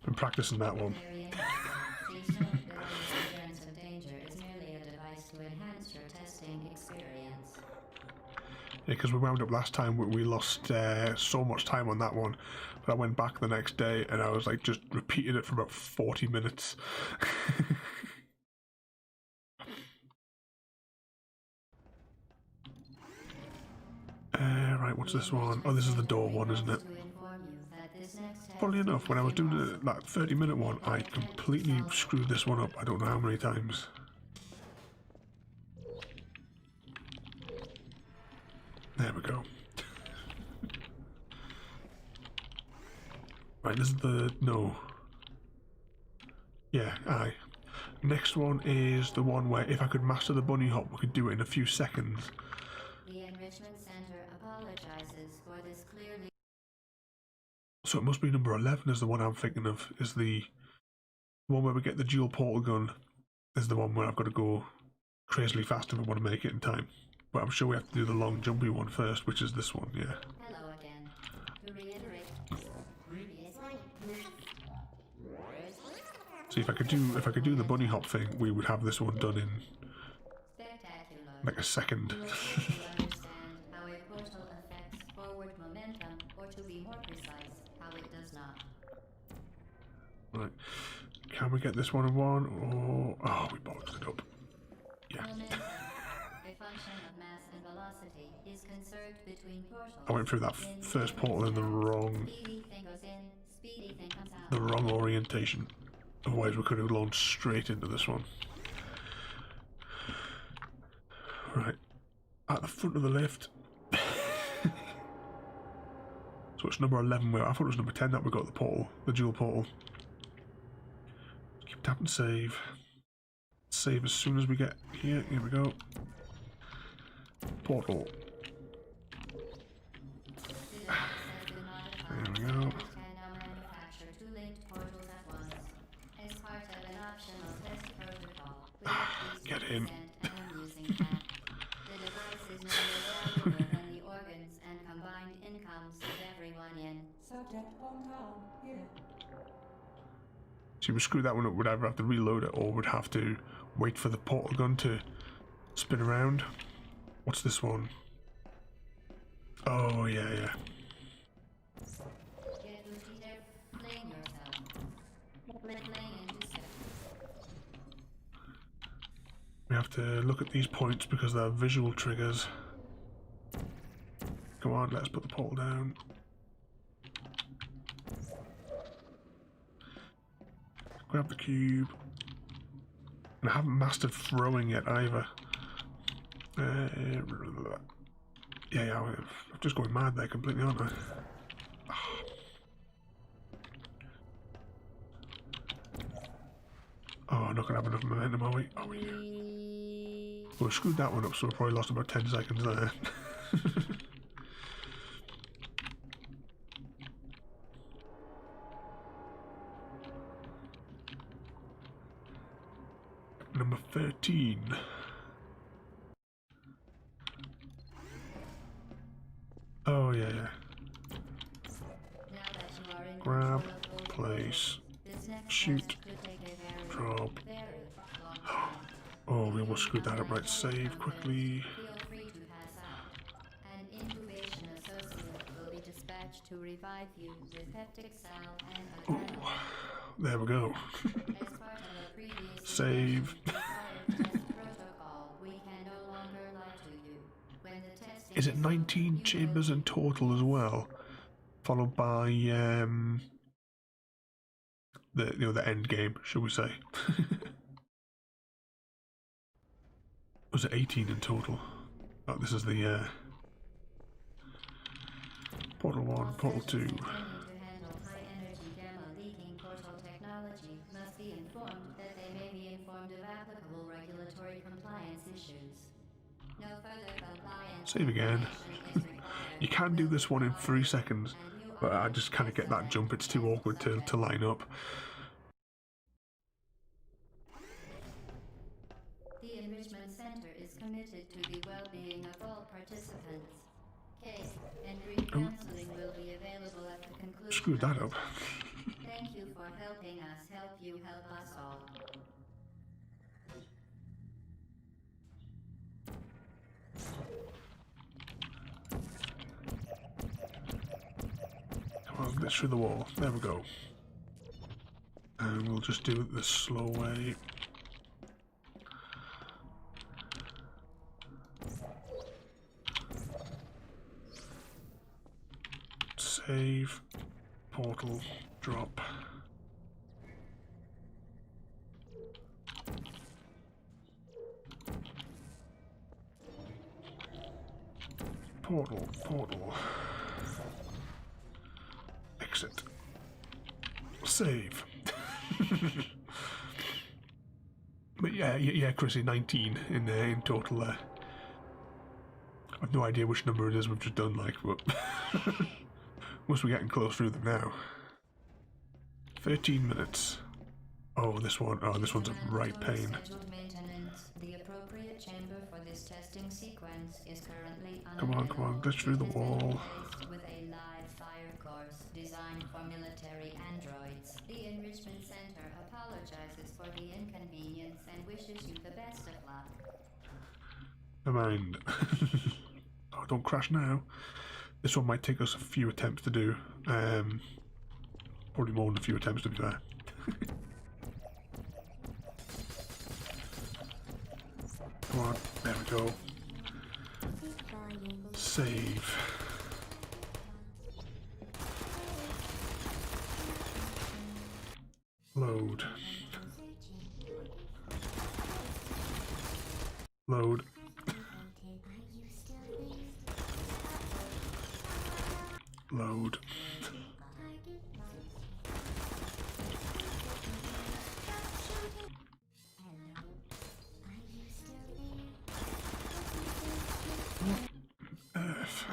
Been practicing that one. Very interesting. Please note that this appearance of danger is merely a device to enhance your testing experience. Yeah, because we wound up last time, we lost so much time on that one. But I went back the next day and I was like just repeating it for about 40 minutes. Right, what's this one? Oh, this is the door one, isn't it? Funnily enough, when I was doing that 30-minute one, I completely screwed this one up. I don't know how many times. There we go. Right, this is the... no. Yeah, aye. Next one is the one where if I could master the bunny hop, we could do it in a few seconds. The Enrichment Center apologizes for this clearly... So it must be number 11 is the one I'm thinking of, is the one where we get the dual portal gun, is the one where I've got to go crazily fast if I want to make it in time. But I'm sure we have to do the long jumpy one first, which is this one, yeah. Hello again. To reiterate, See, if I could do the bunny hop thing, we would have this one done in spectacular. like a second. You will need to understand how a portal affects forward momentum, or to be more precise, how it does not. Right. Can we get this one in one? Or... oh, we bollocks it up. Yeah. Momentum, a function of mass and velocity, is conserved between portals. I went through that first portal in the wrong... Speedy thing goes in, speedy thing comes out. the wrong orientation. Otherwise we could have launched straight into this one. Right. At the front of the lift. So it's number 11 where I thought it was number 10 that we got the portal, the dual portal. Keep tapping save. Save as soon as we get here. Here we go. Portal. There we go. Can now manufacture two linked portals at once. As part of an optional test protocol, we have Get in. and I'm using that. The device is no more valuable than the organs and combined incomes of everyone in. Subject hometown, here. So we screw that one up, would either have to reload it or would have to wait for the portal gun to spin around. What's this one? Oh, yeah, yeah. Get Lucida, fling yourself. Fling into seconds. We have to look at these points because they're visual triggers. Come on, let's put the portal down. Grab the cube. And I haven't mastered throwing yet either. Yeah, I'm just going mad there completely, aren't I? Oh, I'm not going to have enough momentum, are we? Oh, yeah. Well, we screwed that one up, so we probably lost about 10 seconds there. Number 13. Oh, yeah, yeah. Now that you are in Grab, control of both place, portals, this next shoot, test could take a very, drop. very long time. Oh, we almost screwed that up. Right, save quickly. Feel free to pass out. An incubation associate will be dispatched to revive you with heptic salve and adrenaline. Oh, there we go. As part of a previous Save. test protocol, we can no longer lie to you. When the test Is it 19 chambers in total as well? Followed by the end game, shall we say? Was it 18 in total? Oh, this is the Portal 1, Portal 2. Intending to handle high-energy gamma-leaking portal technology must be informed that they may be informed of applicable regulatory compliance issues. No further compliance. Save again. information is required. You can do this one in 3 seconds, but I just kind of get that jump. It's too awkward to line up. The Enrichment Center is committed to the well-being of all participants. Cake and green counseling will be available at the conclusion. Screwed that up. Thank you for helping us help you help us all. Come on, glitch through the wall. There we go. And we'll just do it the slow way. Save. Portal. Drop. Portal. Portal. Exit. Save. But yeah, Chrissy, 19 in total there. I've no idea which number it is we've just done, like, but must be getting close through them now. 13 minutes. Oh, this one. Oh, this one's a right pain. The appropriate chamber for this testing sequence is currently Come on, glitch through the wall. with a live fire course designed for military androids. The Enrichment Center apologizes for the inconvenience and wishes you the best of luck. Never mind. Oh, don't crash now. This one might take us a few attempts to do. Probably more than a few attempts, to be fair. Come on, there we go. Save. Load. Load. Load. F.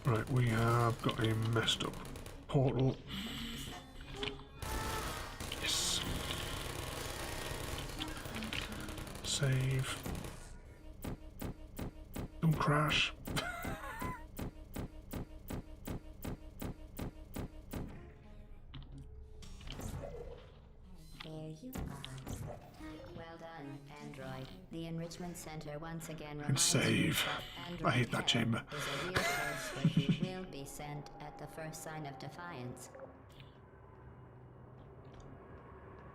Right, we have got a messed up portal. Yes. Save. Don't crash. Well done, Android. The Enrichment Center once again And reminds save. you that Android I hate that care chamber. is a real force where you will be sent at the first sign of defiance.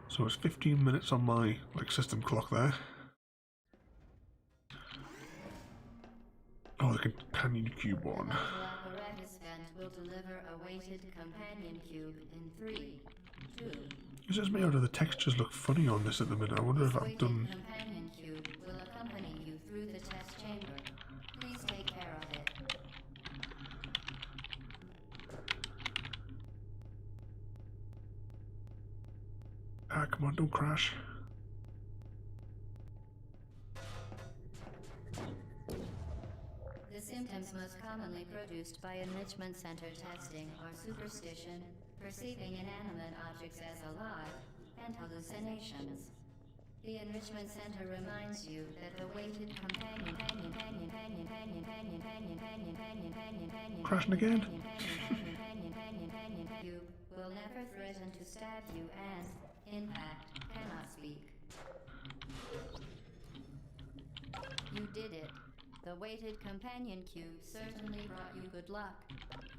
So it's 15 minutes on my system clock there. Oh, the companion cube one. The apparatus vent will deliver a weighted companion cube in 3, 2. It's just me, or do the textures look funny on this at the minute? I wonder if I've done. Companion cube will accompany you through the test chamber. Please take care of it. Ah, come on, don't crash. The symptoms most commonly produced by enrichment center testing are superstition, perceiving inanimate objects as alive, and hallucinations. The Enrichment Center reminds you that the weighted companion Crashing again? cube will never threaten to stab you and, in fact, cannot speak. You did it. The weighted companion cube certainly brought you good luck.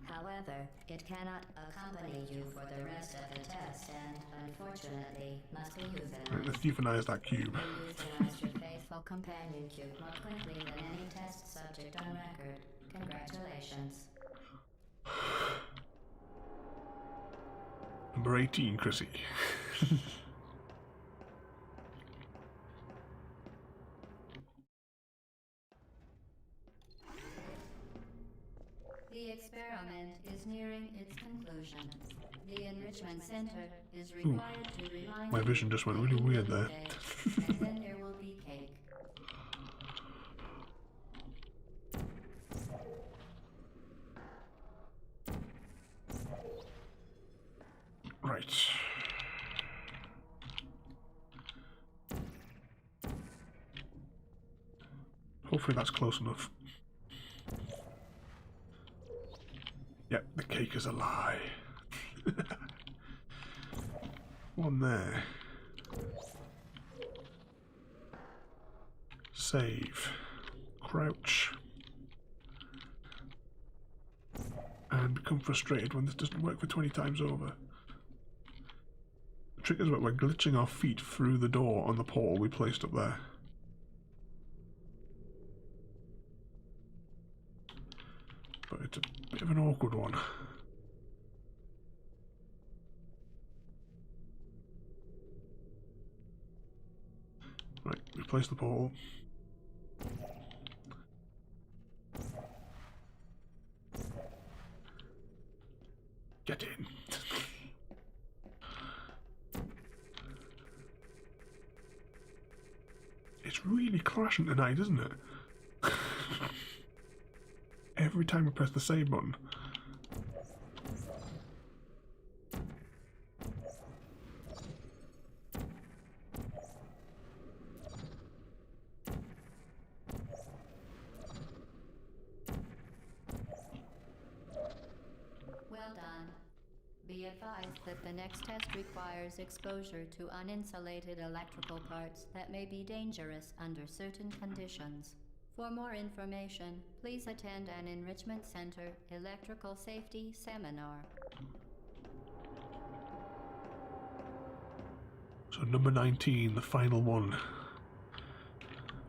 However, it cannot accompany you for the rest of the test and, unfortunately, must be euthanized. Right, let's euthanize that cube. You euthanized your faithful companion cube more quickly than any test subject on record. Congratulations. Number 18, Chrissy. The experiment is nearing its conclusion. The Enrichment Center is required to remind My vision just went really weird there. and then there will be cake. Right. Hopefully that's close enough. Yep, the cake is a lie. One there. Save. Crouch. And become frustrated when this doesn't work for 20 times over. The trick is that we're glitching our feet through the door on the portal we placed up there. But it's a bit of an awkward one. Right, replace the portal. Get in. It's really crashing tonight, isn't it? Every time I press the save button. Well done. Be advised that the next test requires exposure to uninsulated electrical parts that may be dangerous under certain conditions. For more information, please attend an Enrichment Center Electrical Safety Seminar. So number 19, the final one.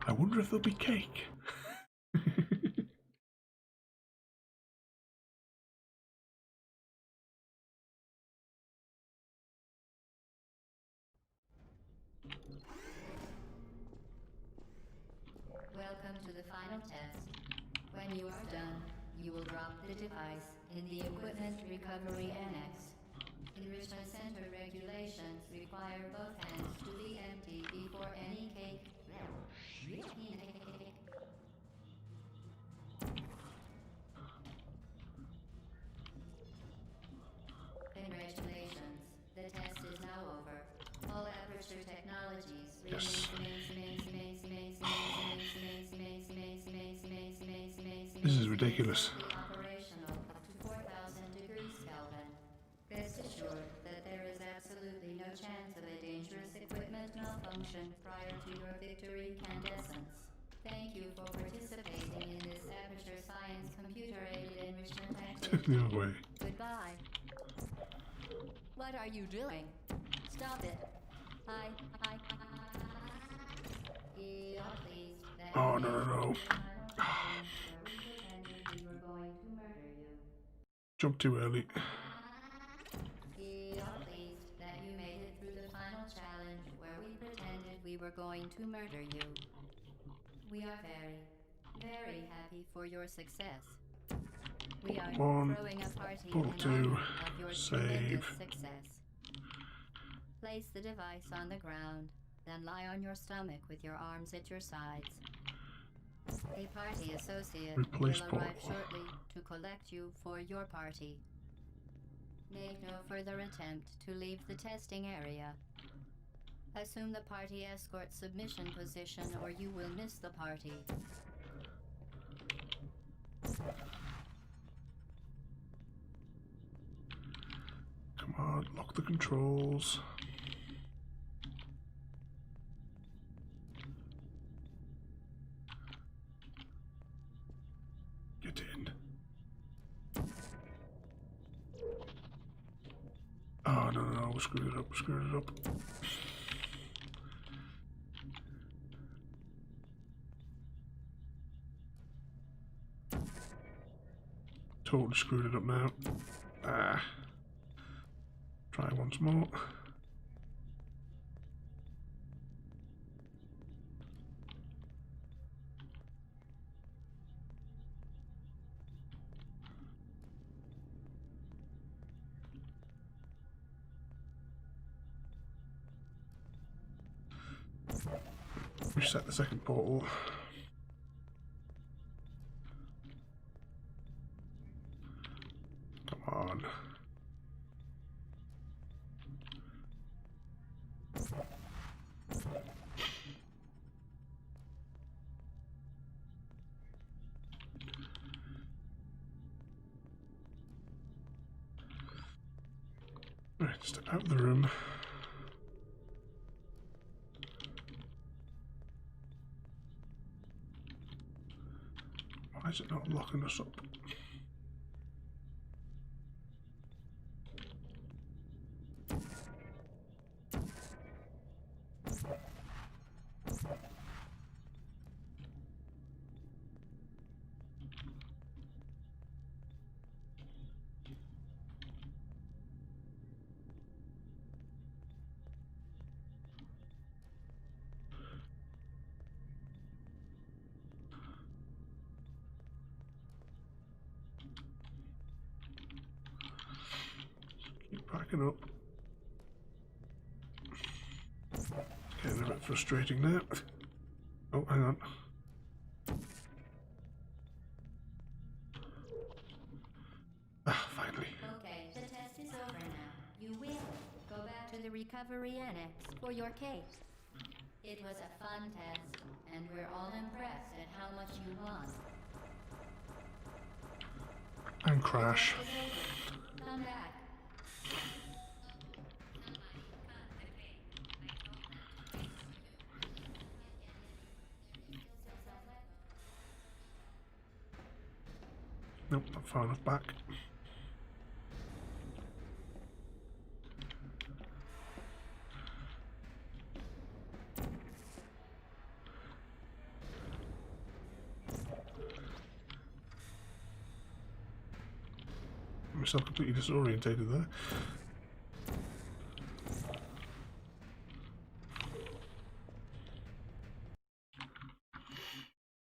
I wonder if there'll be cake. Welcome to the final test. When you are done, you will drop the device in the Equipment Recovery Annex. Enrichment Center regulations require both hands to be empty before any cake. Congratulations. The test is now over. All Aperture Technologies This is ridiculous. operational up to 4,000 degrees Kelvin. Rest assured that there is absolutely no chance of a dangerous equipment malfunction prior to your victory candescence. Thank you for participating in this Aperture Science computer-aided enrichment activity. No way. Goodbye. What are you doing? Stop it. We are pleased that Oh, you no, no, no. made it through the final challenge where we pretended we were going to murder you. Jump too early. We are pleased that you made it through the final challenge where we pretended we were going to murder you. We are very, very happy for your success. We are One, throwing a party pull in two, honor of your save. tremendous success. Place the device on the ground, then lie on your stomach with your arms at your sides. A party associate Replace will arrive portal. shortly to collect you for your party. Make no further attempt to leave the testing area. Assume the party escort submission position or you will miss the party. Come on, lock the controls. Get in. Oh, no, no, no, we screwed it up, we screwed it up. Totally screwed it up now. Ah. Try once more. Reset the second portal. Come on. Right, step out of the room. Why is it not locking us up? Keep backing up. Getting a bit frustrating now. Oh, hang on. Ah, finally. Okay, the test is over now. You win. Go back to the recovery annex for your case. It was a fun test, and we're all impressed at how much you won. And crash. The test is over. Come back. Nope, not far enough back. I'm myself completely disorientated there.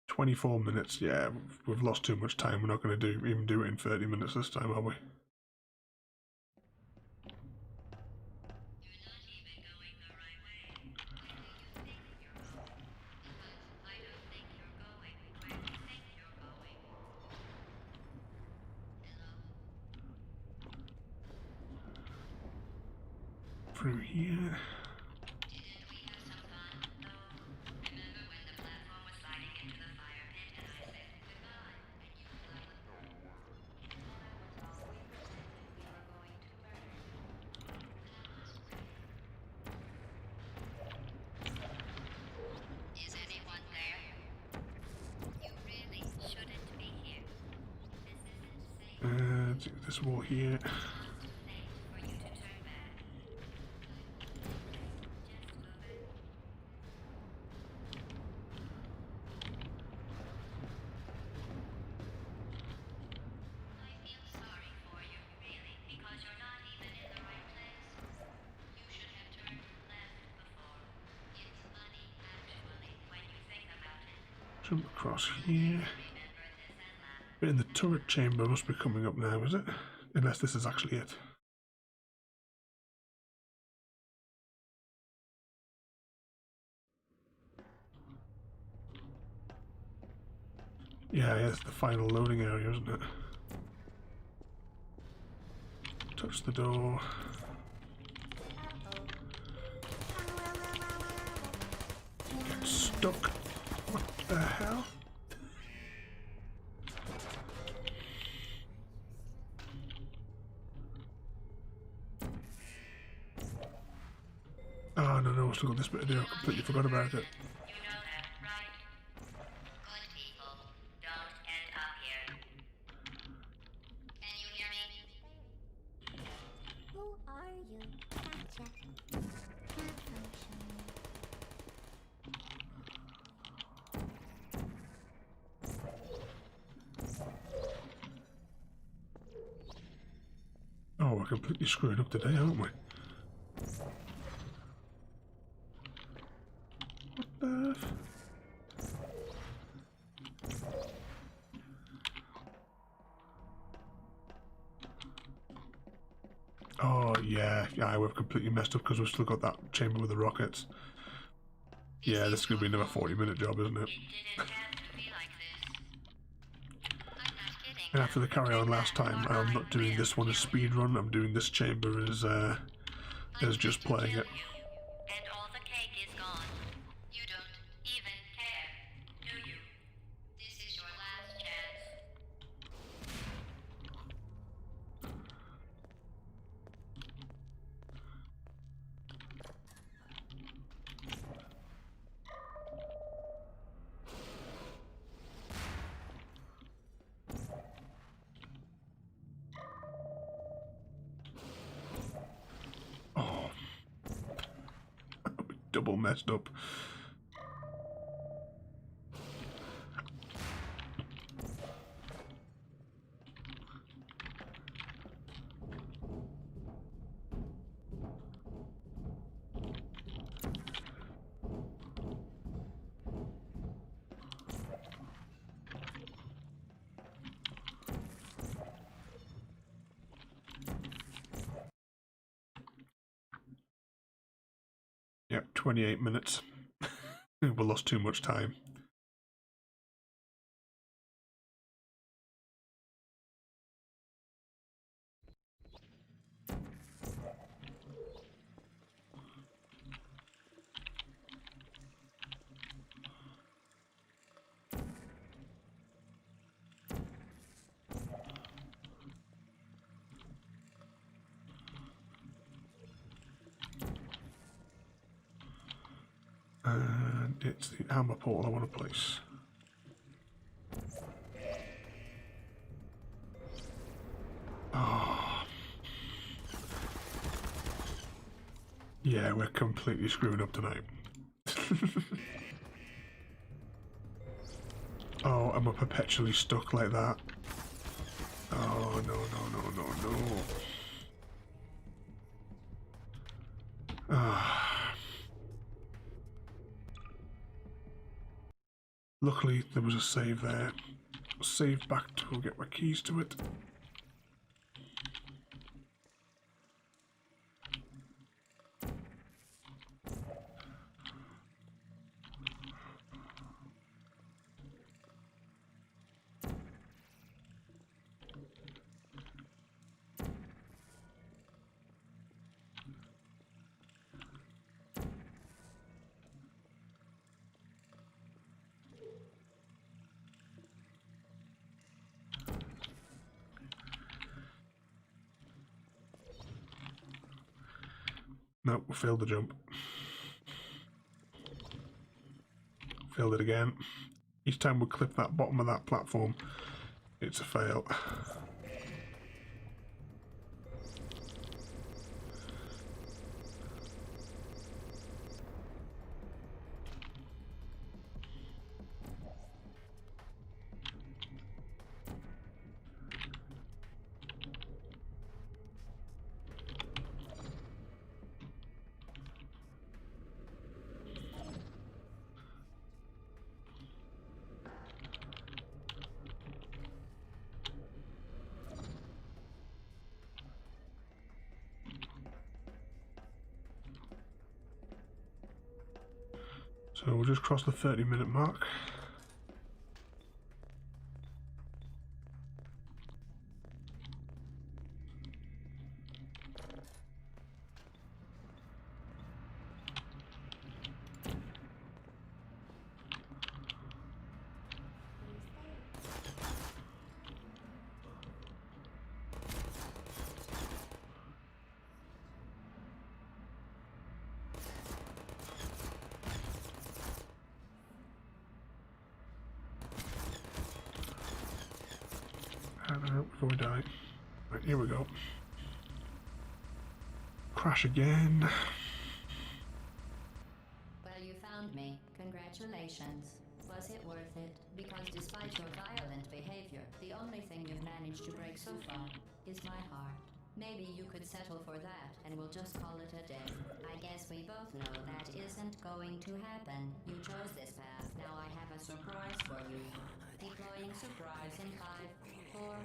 "24 minutes, yeah, we've lost too much time. We're not going to even do it in 30 minutes this time, are we? Through here. This wall here. Jump across here. Bit in the turret chamber must be coming up now, is it? Unless this is actually it. Yeah, it's the final loading area, isn't it? Touch the door. Get stuck. What the hell? Oh no, I've still got this bit to do. I completely forgot about it. You know that, right? Good people don't end up here. Can you hear me? Who are you? Gotcha. Malfunction. Oh, we're completely screwed up today, aren't we? What the F? Oh, yeah, we've completely messed up because we've still got that chamber with the rockets. Yeah, this is going to be another 40-minute job, isn't it? It didn't have to be like this. I'm not kidding. And after the carry on last time, I'm not doing this one as speed run. I'm doing this chamber as just playing it. And all the cake is gone. You don't even care, do you? This is your last chance. double messed up. Yep, 28 minutes. We lost too much time. And it's the armor portal I want to place. Oh. Yeah, we're completely screwing up tonight. Oh, am I perpetually stuck like that? Oh, no, no, no, no, no. Ah. Luckily, there was a save there. Save back to get my keys to it. Nope, we failed the jump. Failed it again. Each time we clip that bottom of that platform, it's a fail. So we'll just cross the 30-minute mark. Before we die. Right, here we go. Crash again. Well, you found me. Congratulations. Was it worth it? Because despite your violent behavior, the only thing you've managed to break so far is my heart. Maybe you could settle for that, and we'll just call it a day. I guess we both know that isn't going to happen. You chose this path. Now I have a surprise for you. Deploying surprise in 5, 4...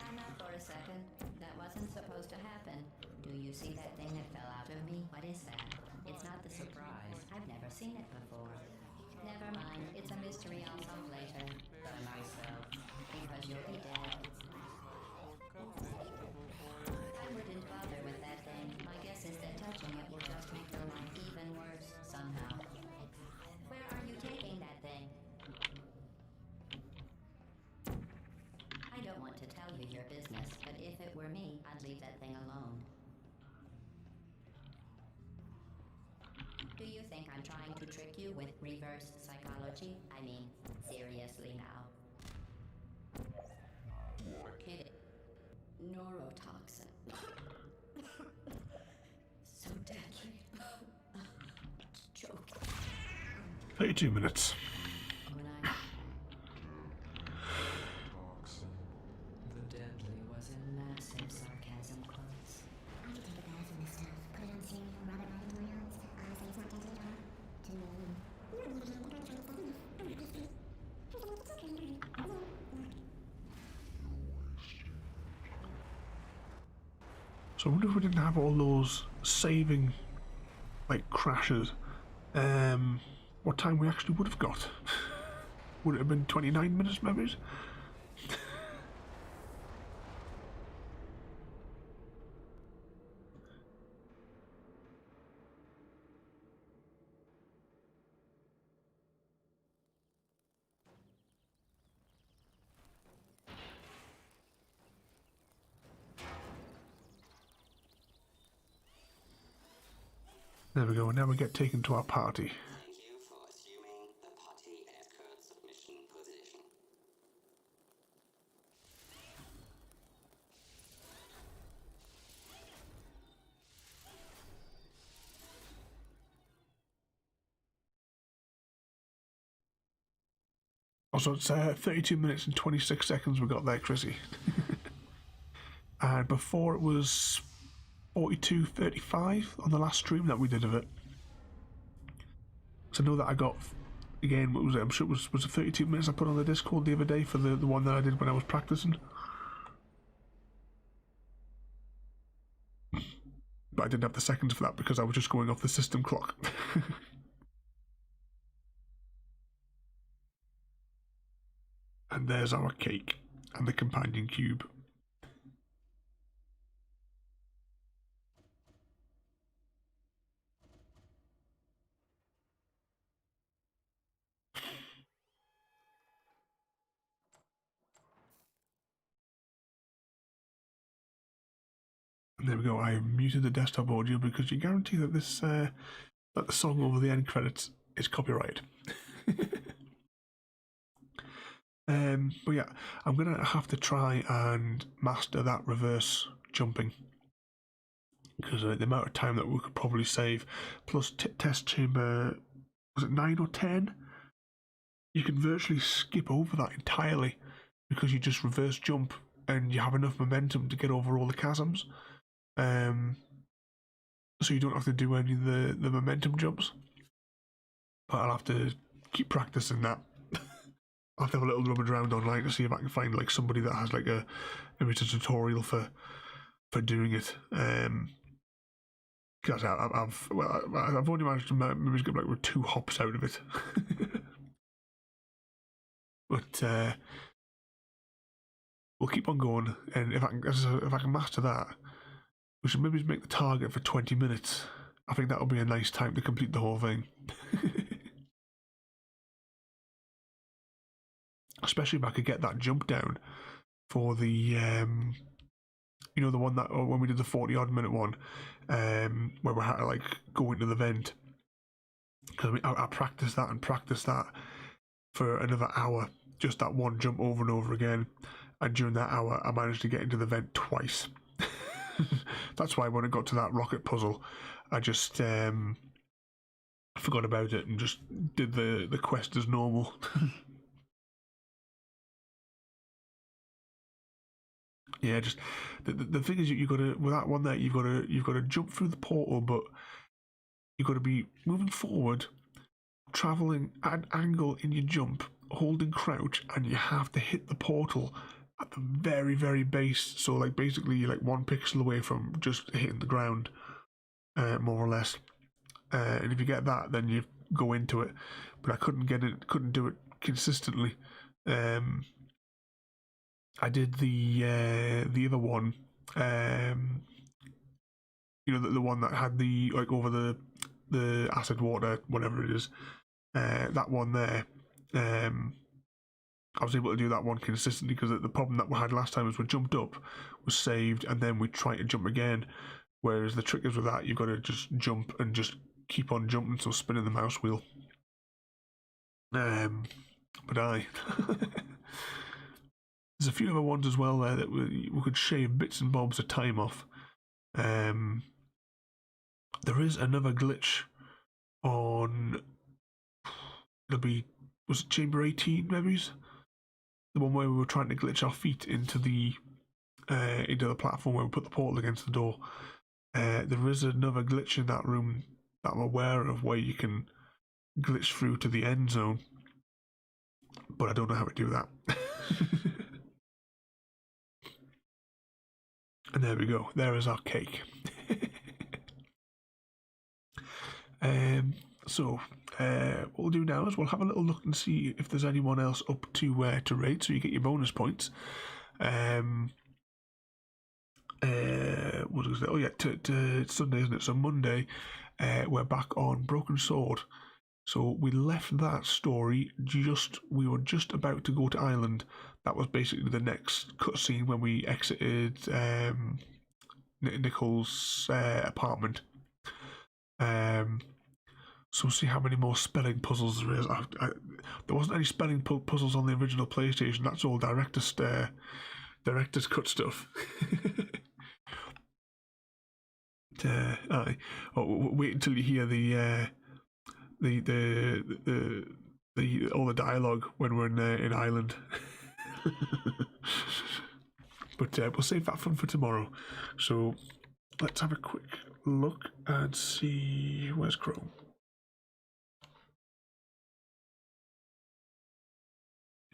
Time out for a second. That wasn't supposed to happen. Do you see that thing that fell out of me? What is that? It's not the surprise. I've never seen it before. Never mind. It's a mystery I'll solve later. By myself. Because you'll be dead. I wouldn't bother with that thing. My guess is that touching it will just make your life even worse, somehow. Where are you taking that thing? I don't want to tell you your business, but if it were me, I'd leave that thing alone. Do you think I'm trying to trick you with reverse psychology? I mean, seriously now. You're kidding. Neurotoxin. So deadly. 32 minutes. When I the deadly was in massive sarcasm quotes. I could take a bath in this stuff, put it on cereal, rub it right into my eyes. Honestly, it's not deadly at all. To me. So I wonder if we didn't have all those saving, like, crashes, what time we actually would have got. Would it have been 29 minutes, maybe? There we go, and now we get taken to our party. Thank you for assuming the party escort submission position. Also, it's 32 minutes and 26 seconds we got there, Chrissy. And before it was 42:35 on the last stream that we did of it. So I know that I got, again, what was it? I'm sure it was it 32 minutes I put on the Discord the other day for the one that I did when I was practicing. But I didn't have the seconds for that because I was just going off the system clock. And there's our cake and the companion cube. And there we go. I muted the desktop audio because you guarantee that this that the song over the end credits is copyrighted. But yeah, I'm gonna have to try and master that reverse jumping because the amount of time that we could probably save, plus test chamber, was it 9 or 10? You can virtually skip over that entirely because you just reverse jump and you have enough momentum to get over all the chasms. So you don't have to do any of the momentum jumps. But I'll have to keep practicing that. I'll have to have a little rummage around online to see if I can find like somebody that has like maybe it's a tutorial for doing it. Because I've only managed to maybe get like 2 hops out of it. But we'll keep on going, and if I can master that, we should maybe make the target for 20 minutes. I think that'll be a nice time to complete the whole thing. Especially if I could get that jump down for the, you know, the one that when we did the 40-odd minute one, where we had to like go into the vent. Because I practiced that and practiced that for another hour, just that one jump over and over again. And during that hour, I managed to get into the vent twice. That's why when I got to that rocket puzzle, I just forgot about it and just did the quest as normal. Yeah, just the thing is, you got to with that one there, you've got to jump through the portal, but you've got to be moving forward, traveling at an angle in your jump, holding crouch, and you have to hit the portal at the very, very base. So like basically you're like 1 pixel away from just hitting the ground, more or less. And if you get that, then you go into it. But I couldn't do it consistently. I did the other one, you know, the one that had the like over the acid water, whatever it is, that one there. I was able to do that one consistently because the problem that we had last time was we jumped up, was saved, and then we tried to jump again. Whereas the trick is with that, you've got to just jump and just keep on jumping, so spinning the mouse wheel. But there's a few other ones as well there that we could shave bits and bobs of time off. There is another glitch on was it Chamber 18 memories? The one where we were trying to glitch our feet into the platform where we put the portal against the door. There is another glitch in that room that I'm aware of where you can glitch through to the end zone, but I don't know how to do that. And there we go. There is our cake. So what we'll do now is we'll have a little look and see if there's anyone else up to raid, so you get your bonus points. What was it? Oh yeah, it's Sunday, isn't it? So Monday, we're back on Broken Sword. So we left that story we were just about to go to Ireland. That was basically the next cutscene when we exited Nicole's apartment. So we'll see how many more spelling puzzles there is. There wasn't any spelling puzzles on the original PlayStation. That's all director's cut stuff. Wait until you hear all the dialogue when we're in Ireland. But we'll save that fun for tomorrow. So let's have a quick look and see where's Chrome.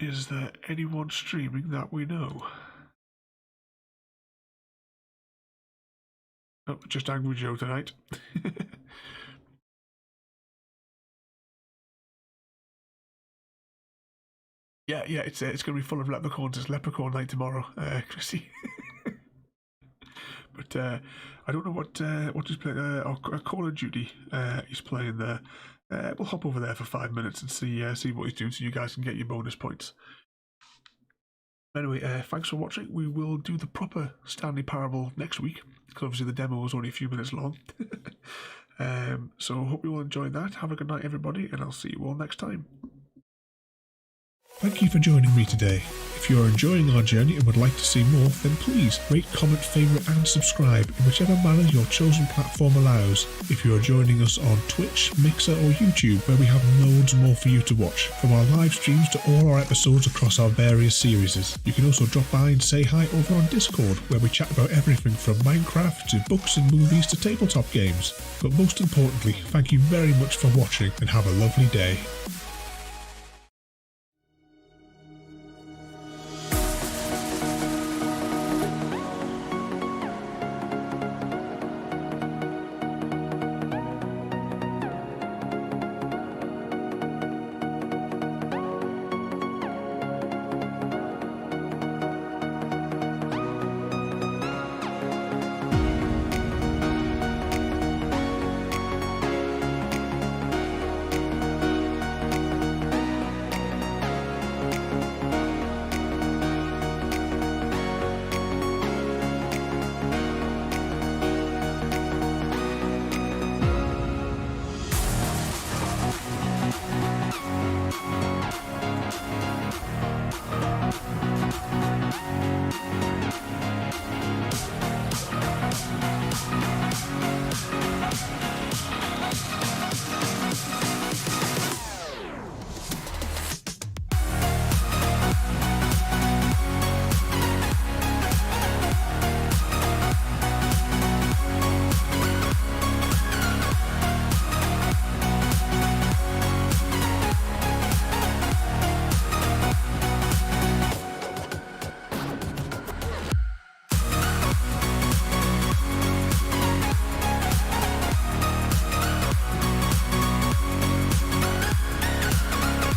Is there anyone streaming that we know? Oh, just Angry Joe tonight. Yeah, it's going to be full of leprechauns. It's leprechaun night tomorrow, Chrissy. But I don't know what he's playing. Call of Duty. He's playing there. We'll hop over there for 5 minutes and see what he's doing, so you guys can get your bonus points. Anyway, thanks for watching. We will do the proper Stanley Parable next week, because obviously the demo was only a few minutes long. So hope you all enjoyed that. Have a good night, everybody, and I'll see you all next time. Thank you for joining me today. If you are enjoying our journey and would like to see more, then please rate, comment, favourite and subscribe in whichever manner your chosen platform allows. If you are joining us on Twitch, Mixer or YouTube, where we have loads more for you to watch, from our live streams to all our episodes across our various series. You can also drop by and say hi over on Discord, where we chat about everything from Minecraft to books and movies to tabletop games. But most importantly, thank you very much for watching and have a lovely day.